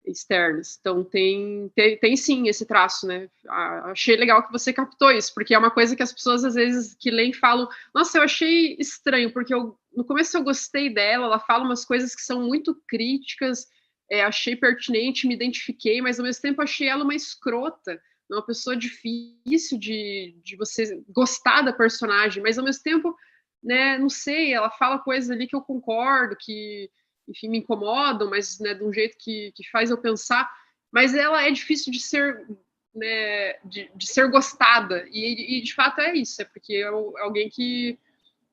externas. Então tem sim esse traço, né? Achei legal que você captou isso, porque é uma coisa que as pessoas às vezes que leem falam, nossa, eu achei estranho, porque no começo eu gostei dela, ela fala umas coisas que são muito críticas, achei pertinente, me identifiquei, mas ao mesmo tempo achei ela uma escrota, uma pessoa difícil de você gostar da personagem, mas ao mesmo tempo, né, não sei, ela fala coisas ali que eu concordo, que enfim, me incomodam, mas, né, de um jeito que faz eu pensar, mas ela é difícil de ser, né, de ser gostada, e de fato é isso, é porque é alguém que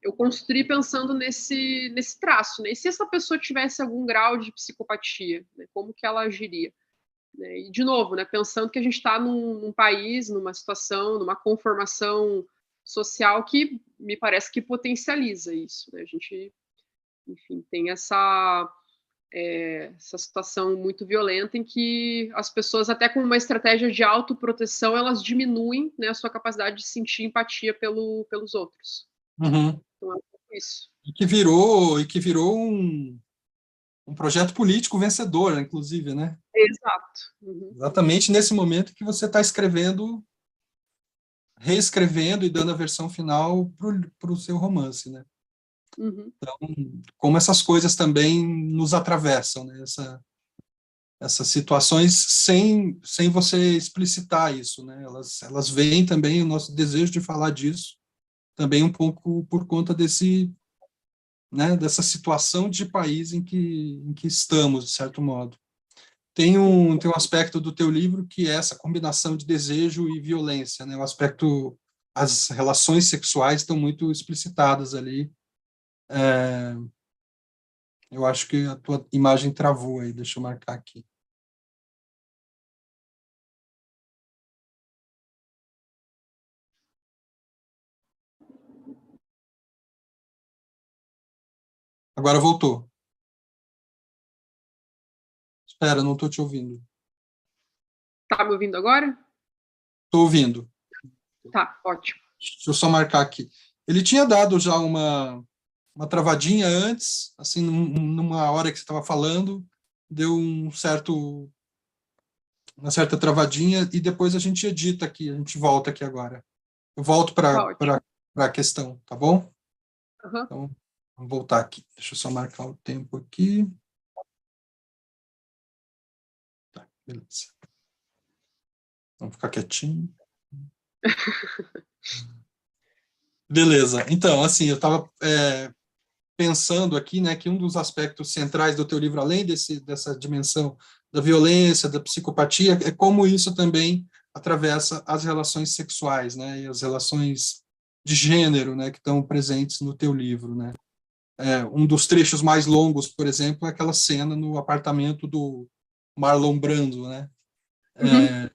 eu construí pensando nesse traço, né, e se essa pessoa tivesse algum grau de psicopatia, né, como que ela agiria? Né? E, de novo, né, pensando que a gente está num país, numa situação, numa conformação social que me parece que potencializa isso, né? A gente, enfim, tem essa situação muito violenta em que as pessoas, até com uma estratégia de autoproteção, elas diminuem, né, a sua capacidade de sentir empatia pelos outros. Uhum. Então, é um pouco isso. E que virou um projeto político vencedor, inclusive, né? Exato. Uhum. Exatamente nesse momento que você está escrevendo, reescrevendo e dando a versão final para o seu romance, né? Uhum. Então, como essas coisas também nos atravessam, né? Essas situações sem você explicitar isso, né? Elas vêm também, o nosso desejo de falar disso, também um pouco por conta né, dessa situação de país em que estamos, de certo modo. Tem um aspecto do teu livro que é essa combinação de desejo e violência, né? O aspecto as relações sexuais estão muito explicitadas ali. Eu acho que a tua imagem travou aí, deixa eu marcar aqui. Agora voltou. Espera, não estou te ouvindo. Tá me ouvindo agora? Estou ouvindo. Tá, ótimo. Deixa eu só marcar aqui. Ele tinha dado já uma travadinha antes, assim, numa hora que você estava falando, deu uma certa travadinha, e depois a gente edita aqui, a gente volta aqui agora. Eu volto Tá ótimo. para a questão, tá bom? Uhum. Então, vamos voltar aqui. Deixa eu só marcar o tempo aqui. Tá, beleza. Vamos ficar quietinho. Beleza. Então, assim, eu estava pensando aqui, né, que um dos aspectos centrais do teu livro, além dessa dimensão da violência, da psicopatia, é como isso também atravessa as relações sexuais, né, e as relações de gênero, né, que estão presentes no teu livro, né. Um dos trechos mais longos, por exemplo, é aquela cena no apartamento do Marlon Brando, né. Uhum.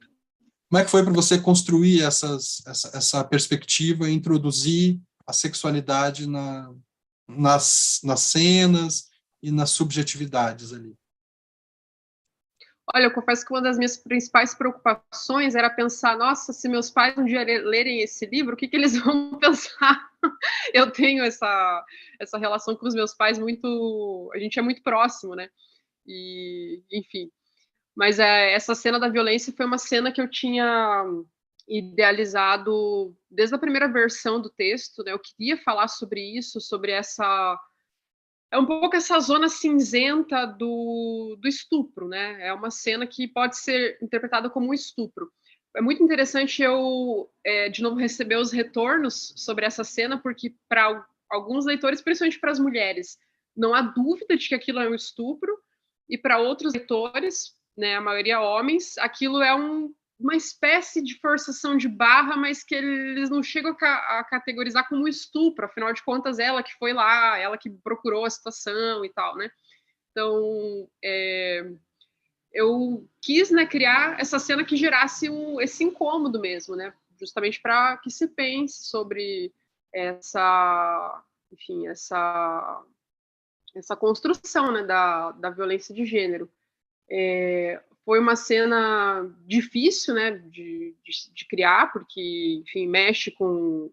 Como é que foi para você construir essa perspectiva e introduzir a sexualidade nas cenas e nas subjetividades ali? Olha, eu confesso que uma das minhas principais preocupações era pensar: "Nossa, se meus pais um dia lerem esse livro, o que que eles vão pensar?". Eu tenho essa relação com os meus pais muito, a gente é muito próximo, né, e enfim. Mas, essa cena da violência foi uma cena que eu tinha idealizado desde a primeira versão do texto, né, eu queria falar sobre isso, sobre essa, é um pouco essa zona cinzenta do estupro, né, é uma cena que pode ser interpretada como um estupro. É muito interessante eu, de novo, receber os retornos sobre essa cena, porque para alguns leitores, principalmente para as mulheres, não há dúvida de que aquilo é um estupro, e para outros leitores, né, a maioria homens, aquilo é uma espécie de forçação de barra, mas que eles não chegam a categorizar como estupro, afinal de contas, ela que foi lá, ela que procurou a situação e tal, né? Então, eu quis, né, criar essa cena que gerasse esse incômodo mesmo, né? Justamente para que se pense sobre essa, enfim, essa construção, né, da violência de gênero. Foi uma cena difícil, né, de criar, porque, enfim, mexe com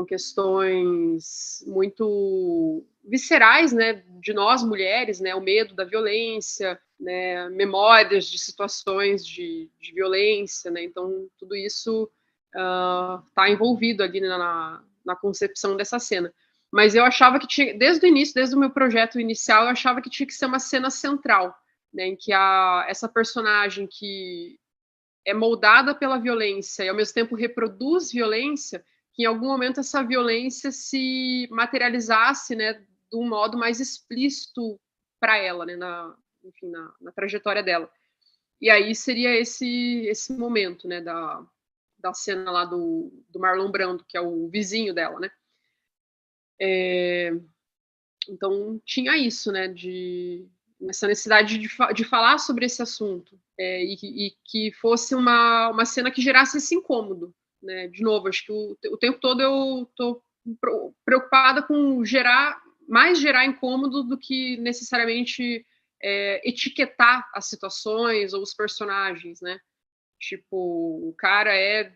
questões muito viscerais, né, de nós mulheres, né, o medo da violência, né, memórias de situações de violência, né, então tudo isso está envolvido ali na concepção dessa cena. Mas eu achava que tinha, desde o início, desde o meu projeto inicial, eu achava que tinha que ser uma cena central, né, em que essa personagem que é moldada pela violência e ao mesmo tempo reproduz violência, que em algum momento essa violência se materializasse, né, de um modo mais explícito para ela, né, enfim, na trajetória dela. E aí seria esse momento, né, da cena lá do Marlon Brando, que é o vizinho dela, né. Então tinha isso, né, essa necessidade de falar sobre esse assunto, e que fosse uma cena que gerasse esse incômodo, né. De novo, acho que o tempo todo eu tô preocupada com gerar incômodo do que necessariamente etiquetar as situações ou os personagens, né. Tipo, o cara é,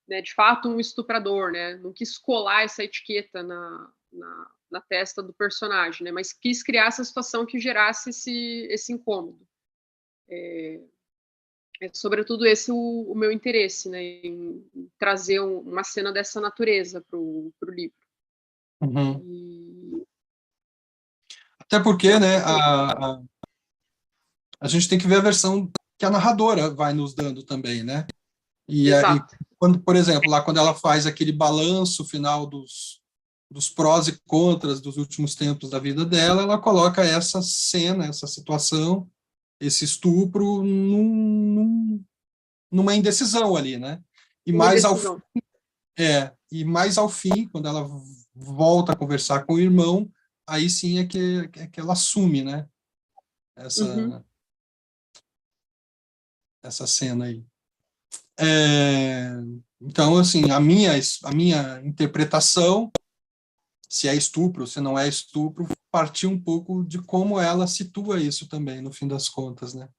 né, de fato um estuprador, né, não quis colar essa etiqueta na testa do personagem, né, mas quis criar essa situação que gerasse esse incômodo. É sobretudo esse o meu interesse, né, em trazer uma cena dessa natureza para o livro. Uhum. E Até porque, acho né, que foi a gente tem que ver a versão que a narradora vai nos dando também, né? E exato. quando, por exemplo, lá quando ela faz aquele balanço final dos prós e contras dos últimos tempos da vida dela, ela coloca essa cena, essa situação, esse estupro numa indecisão ali, né? E Uma mais ao indecisão. e mais ao fim, quando ela volta a conversar com o irmão, aí sim é que ela assume, né? Uhum. Essa cena aí. Então, assim, a minha interpretação, se é estupro, se não é estupro, partiu um pouco de como ela situa isso também, no fim das contas, né?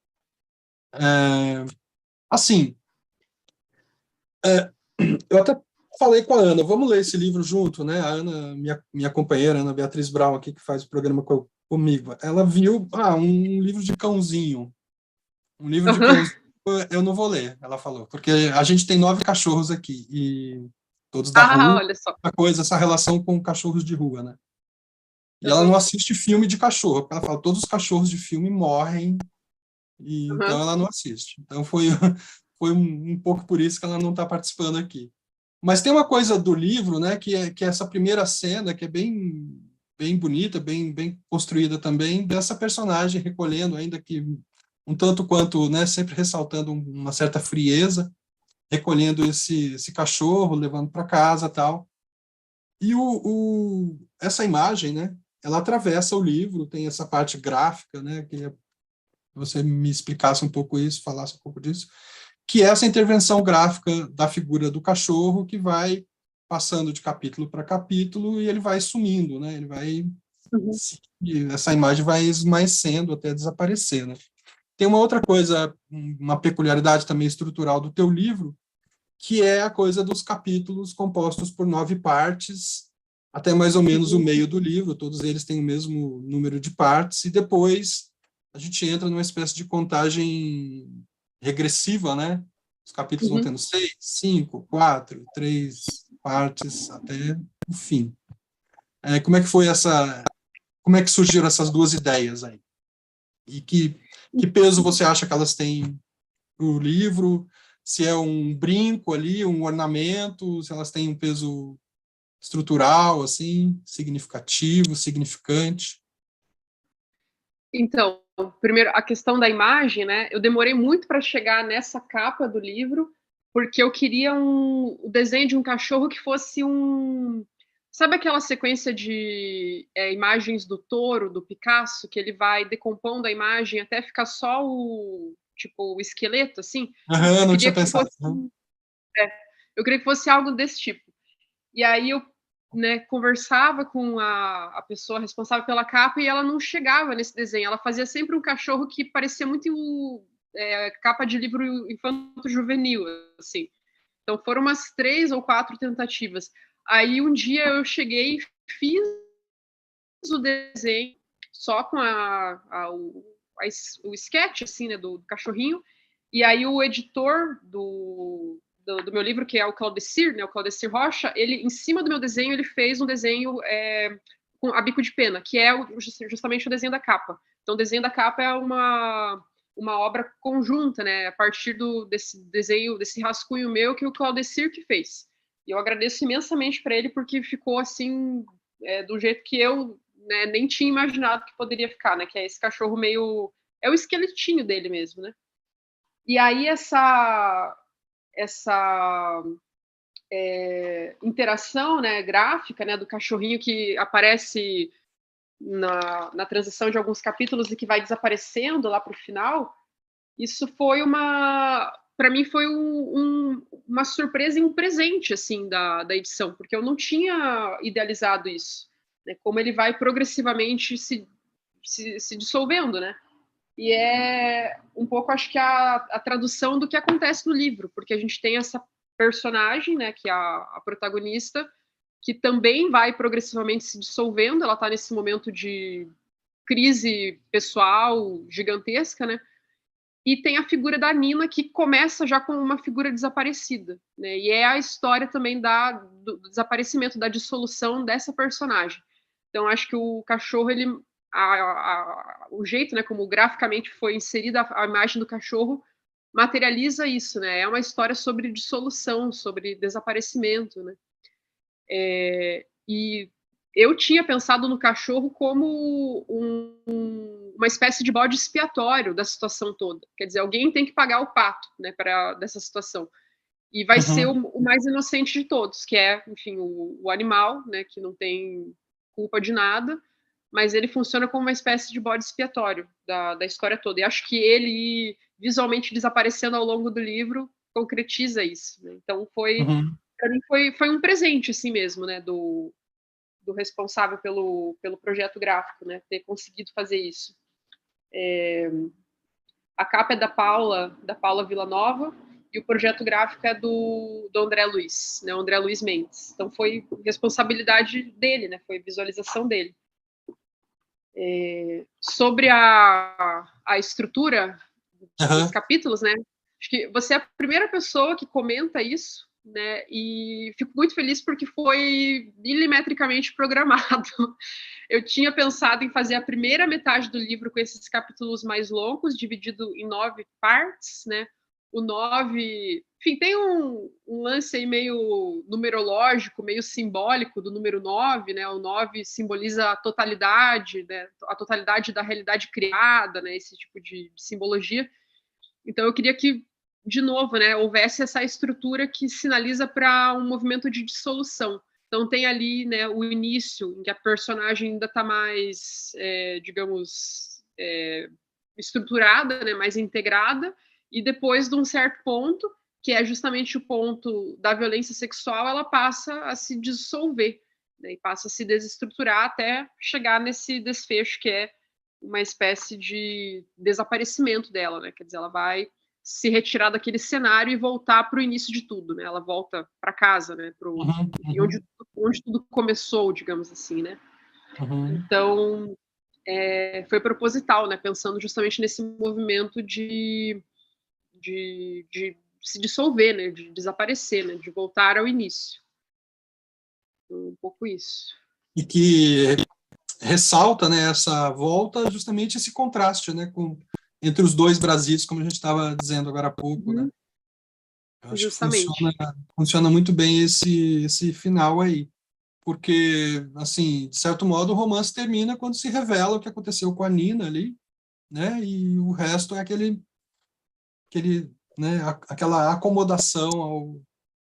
Assim, eu até falei com a Ana, vamos ler esse livro junto, né? A Ana, minha companheira, Ana Beatriz Brown, aqui, que faz o programa comigo, ela viu, um livro de cãozinho. Um livro de Uhum. cãozinho eu não vou ler, ela falou, porque a gente tem 9 cachorros aqui, e todos da Ah, rua, olha só. essa relação com cachorros de rua, né? E ela não Uhum. assiste filme de cachorro, porque ela fala, todos os cachorros de filme morrem, e então Uhum. ela não assiste. Então foi um pouco por isso que ela não está participando aqui. Mas tem uma coisa do livro, né, que é essa primeira cena, que é bem bonita, bem construída também, dessa personagem recolhendo, ainda que um tanto quanto, né, sempre ressaltando uma certa frieza, recolhendo esse cachorro, levando para casa, tal. E essa imagem, né, ela atravessa o livro, tem essa parte gráfica, né, queria que você me explicasse um pouco isso, falasse um pouco disso, que é essa intervenção gráfica da figura do cachorro que vai passando de capítulo para capítulo e ele vai sumindo, né? Ele vai Uhum. essa imagem vai esmaecendo até desaparecer, né? Tem uma outra coisa, uma peculiaridade também estrutural do teu livro, que é a coisa dos capítulos compostos por 9 partes, até mais ou menos o Uhum. meio do livro, todos eles têm o mesmo número de partes, e depois a gente entra numa espécie de contagem regressiva, né? Os capítulos vão Uhum. tendo 6, 5, 4, 3 partes até o fim. Como é que foi como é que surgiram essas duas ideias aí? E que peso você acha que elas têm o livro? Se é um brinco ali, um ornamento, se elas têm um peso estrutural, assim, significativo, significante? Então, primeiro, a questão da imagem, né? Eu demorei muito para chegar nessa capa do livro, porque eu queria o desenho de um cachorro que fosse um. Sabe aquela sequência de imagens do touro, do Picasso, que ele vai decompondo a imagem até ficar só tipo, o esqueleto, assim? Aham, Eu não queria tinha que pensado. fosse, eu queria que fosse algo desse tipo. E aí eu, né, conversava com a pessoa responsável pela capa e ela não chegava nesse desenho. Ela fazia sempre um cachorro que parecia muito capa de livro infanto-juvenil, assim. Então foram umas 3 ou 4 tentativas. Aí um dia eu cheguei, fiz o desenho só com o sketch, assim, né, do cachorrinho. E aí o editor do meu livro, que é o Claudecir, né, o Claudecir Rocha, ele, em cima do meu desenho, ele fez um desenho com a bico de pena, que é justamente o desenho da capa. Então, o desenho da capa é uma obra conjunta, né, a partir desse desenho, desse rascunho meu que o Claudecir que fez. E eu agradeço imensamente para ele, porque ficou assim, do jeito que eu, né, nem tinha imaginado que poderia ficar, né, que é esse cachorro meio... É o esqueletinho dele mesmo, né? E aí essa interação, né, gráfica, né, do cachorrinho que aparece na transição de alguns capítulos e que vai desaparecendo lá para o final, isso foi para mim foi uma surpresa e um presente, assim, da edição, porque eu não tinha idealizado isso, né, como ele vai progressivamente se dissolvendo, né? E é um pouco, acho que, a tradução do que acontece no livro, porque a gente tem essa personagem, né, que é a protagonista, que também vai progressivamente se dissolvendo, ela está nesse momento de crise pessoal gigantesca, né? E tem a figura da Nina, que começa já como uma figura desaparecida, né? E é a história também do desaparecimento, da dissolução dessa personagem. Então, acho que o cachorro, ele, o jeito, né, como graficamente foi inserida a imagem do cachorro, materializa isso, né? É uma história sobre dissolução, sobre desaparecimento, né? E eu tinha pensado no cachorro como uma espécie de bode expiatório da situação toda. Quer dizer, alguém tem que pagar o pato, né, dessa situação. E vai ser o mais inocente de todos, que é, enfim, o animal, né, que não tem culpa de nada, mas ele funciona como uma espécie de bode expiatório da história toda. E acho que ele visualmente desaparecendo ao longo do livro concretiza isso, né? Então para mim foi um presente assim mesmo, né, do responsável pelo projeto gráfico, né, ter conseguido fazer isso. A capa é da Paula Villanova, e o projeto gráfico é do André Luiz, né, o André Luiz Mendes. Então foi responsabilidade dele, né, foi visualização dele. Sobre a estrutura dos capítulos, né, acho que você é a primeira pessoa que comenta isso, né, e fico muito feliz porque foi milimetricamente programado. Eu tinha pensado em fazer a primeira metade do livro com esses capítulos mais longos, dividido em 9 partes, né? O 9, enfim, tem um lance aí meio numerológico, meio simbólico do número 9, né? O 9 simboliza a totalidade, né? A totalidade da realidade criada, né? Esse tipo de simbologia. Então eu queria que, de novo, né, houvesse essa estrutura que sinaliza para um movimento de dissolução. Então tem ali, né, o início, em que a personagem ainda está mais, digamos, estruturada, né, mais integrada, e depois de um certo ponto, que é justamente o ponto da violência sexual, ela passa a se dissolver, né, e passa a se desestruturar até chegar nesse desfecho que é uma espécie de desaparecimento dela, né? Quer dizer, ela vai se retirar daquele cenário e voltar para o início de tudo, né? Ela volta para casa, né? Enfim, onde tudo começou, digamos assim, né? Então, foi proposital, né? Pensando justamente nesse movimento de se dissolver, né? De desaparecer, né? De voltar ao início. Um pouco isso. E que ressalta, né, essa volta, justamente esse contraste, né, entre os dois Brasis, como a gente estava dizendo agora há pouco, né? Eu acho Justamente. que funciona muito bem esse final aí, porque, assim, de certo modo, o romance termina quando se revela o que aconteceu com a Nina ali, né, e o resto é né, aquela acomodação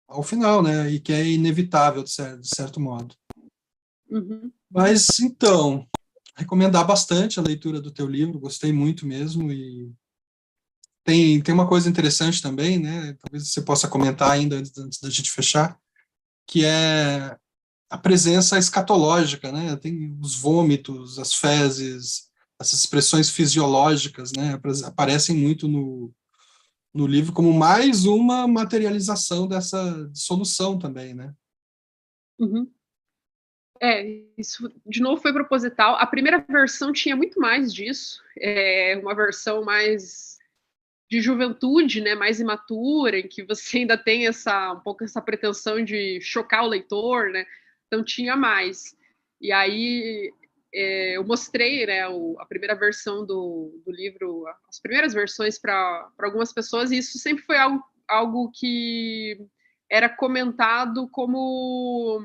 ao final, né, e que é inevitável, de certo modo. Mas, então, recomendar bastante a leitura do teu livro, gostei muito mesmo, e tem uma coisa interessante também, né, talvez você possa comentar ainda antes da gente fechar, que é a presença escatológica, né, tem os vômitos, as fezes, essas expressões fisiológicas, né, aparecem muito no livro como mais uma materialização dessa dissolução também, né. Isso de novo foi proposital. A primeira versão tinha muito mais disso, uma versão mais de juventude, né, mais imatura, em que você ainda tem um pouco essa pretensão de chocar o leitor, né? Então tinha mais. E aí eu mostrei, né, a primeira versão do livro, as primeiras versões para algumas pessoas, e isso sempre foi algo que era comentado como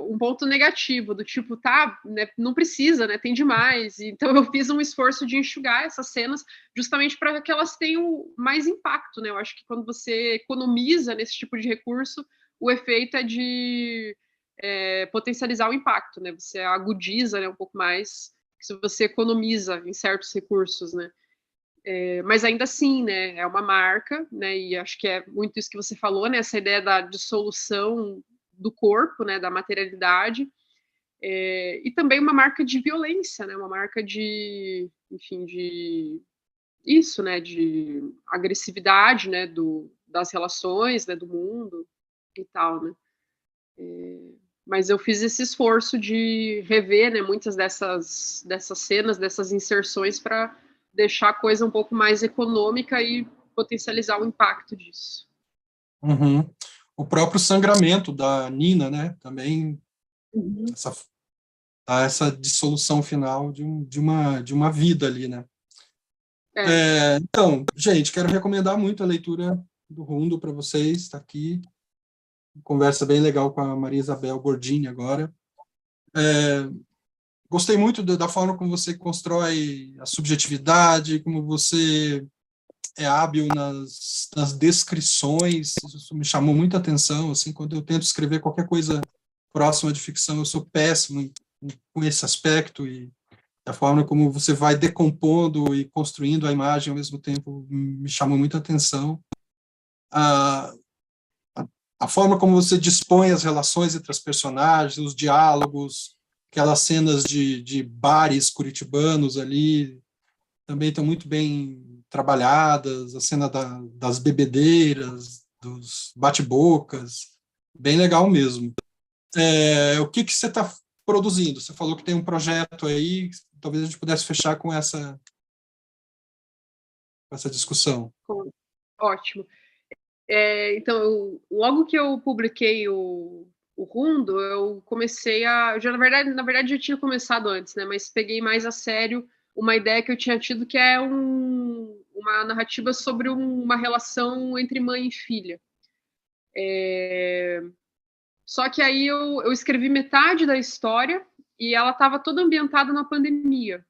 um ponto negativo, do tipo, tá, né, não precisa, né, tem demais. Então eu fiz um esforço de enxugar essas cenas justamente para que elas tenham mais impacto, né? Eu acho que quando você economiza nesse tipo de recurso, o efeito é de potencializar o impacto, né? Você agudiza, né, um pouco mais se você economiza em certos recursos, né? Mas ainda assim, né, é uma marca, né, e acho que é muito isso que você falou, né, essa ideia da dissolução do corpo, né, da materialidade, e também uma marca de violência, né, uma marca de, enfim, de isso, né, de agressividade, né, das relações, né, do mundo e tal, né. Mas eu fiz esse esforço de rever, né, muitas dessas cenas, dessas inserções para deixar a coisa um pouco mais econômica e potencializar o impacto disso. O próprio sangramento da Nina, né, também essa dissolução final de uma vida ali, né. Então, gente, quero recomendar muito a leitura do Rundo para vocês, está aqui, conversa bem legal com a Maria Isabel Gordini agora. Gostei muito da forma como você constrói a subjetividade, como você é hábil nas descrições, isso me chamou muita atenção, assim, quando eu tento escrever qualquer coisa próxima de ficção, eu sou péssimo com esse aspecto, e a forma como você vai decompondo e construindo a imagem ao mesmo tempo me chamou muita atenção. A forma como você dispõe as relações entre as personagens, os diálogos, aquelas cenas de bares curitibanos ali, também estão muito bem trabalhadas, a cena das bebedeiras, dos bate-bocas, bem legal mesmo. O que você está produzindo? Você falou que tem um projeto aí, talvez a gente pudesse fechar com essa discussão. Ótimo. Então, logo que eu publiquei o Rundo, eu comecei na verdade já tinha começado antes, né? Mas peguei mais a sério uma ideia que eu tinha tido, que é uma narrativa sobre uma relação entre mãe e filha. Só que aí eu escrevi metade da história e ela estava toda ambientada na pandemia.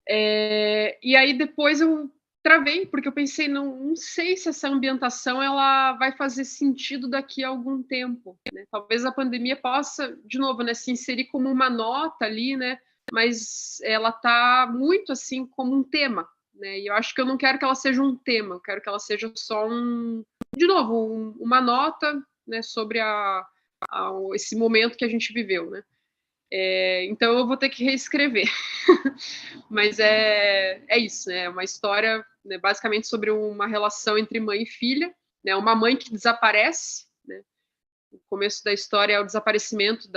E aí depois eu travei, porque eu pensei, não sei se essa ambientação ela vai fazer sentido daqui a algum tempo, né? Talvez a pandemia possa, de novo, né, se inserir como uma nota ali, né? Mas ela está muito assim como um tema, né? E eu acho que eu não quero que ela seja um tema, eu quero que ela seja só de novo, uma nota, né, sobre esse momento que a gente viveu, né? Então eu vou ter que reescrever. Mas é isso, né? É uma história, né, basicamente sobre uma relação entre mãe e filha, né? Uma mãe que desaparece, né? O começo da história é o desaparecimento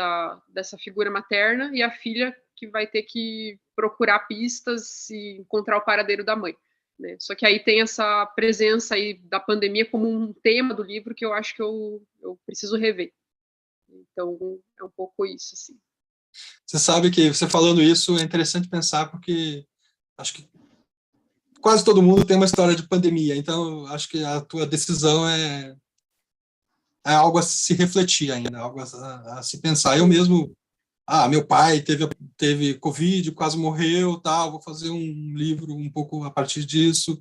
dessa figura materna, e a filha que vai ter que procurar pistas e encontrar o paradeiro da mãe, né? Só que aí tem essa presença aí da pandemia como um tema do livro que eu acho que eu preciso rever. Então é um pouco isso, assim. Você sabe que, você falando isso, é interessante pensar, porque acho que quase todo mundo tem uma história de pandemia, então acho que a tua decisão é algo a se refletir ainda, algo a se pensar. Eu mesmo, meu pai teve Covid, quase morreu, tal, vou fazer um livro um pouco a partir disso.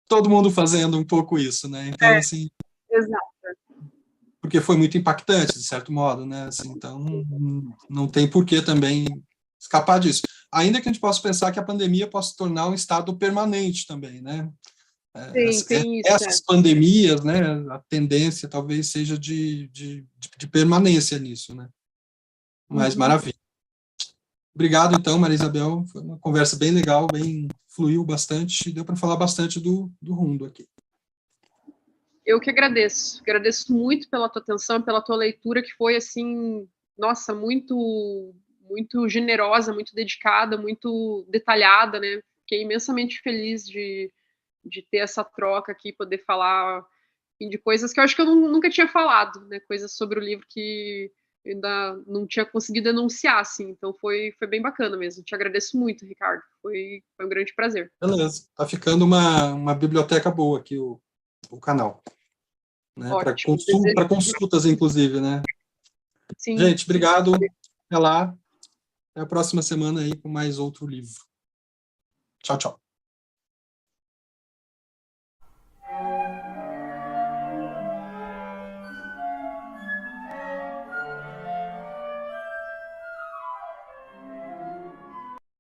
Todo mundo fazendo um pouco isso, né? Então, assim... Exato. Porque foi muito impactante, de certo modo, né? Assim, então, não tem por que também escapar disso. Ainda que a gente possa pensar que a pandemia possa se tornar um estado permanente também, né? Tem isso, Essas pandemias, né? A tendência talvez seja de permanência nisso, né? Mas maravilha. Obrigado, então, Maria Isabel. Foi uma conversa bem legal, fluiu bastante, deu para falar bastante do Rundo aqui. Eu que agradeço. Agradeço muito pela tua atenção, pela tua leitura, que foi, assim, nossa, muito, muito generosa, muito dedicada, muito detalhada, né? Fiquei imensamente feliz de ter essa troca aqui, poder falar de coisas que eu acho que eu nunca tinha falado, né? Coisas sobre o livro que eu ainda não tinha conseguido enunciar, assim. Então foi bem bacana mesmo. Te agradeço muito, Ricardo. Foi um grande prazer. Beleza. Tá ficando uma biblioteca boa aqui o canal. Né, para consultas, inclusive, né? Sim. Gente, obrigado. Até lá. Até a próxima semana aí com mais outro livro. Tchau, tchau.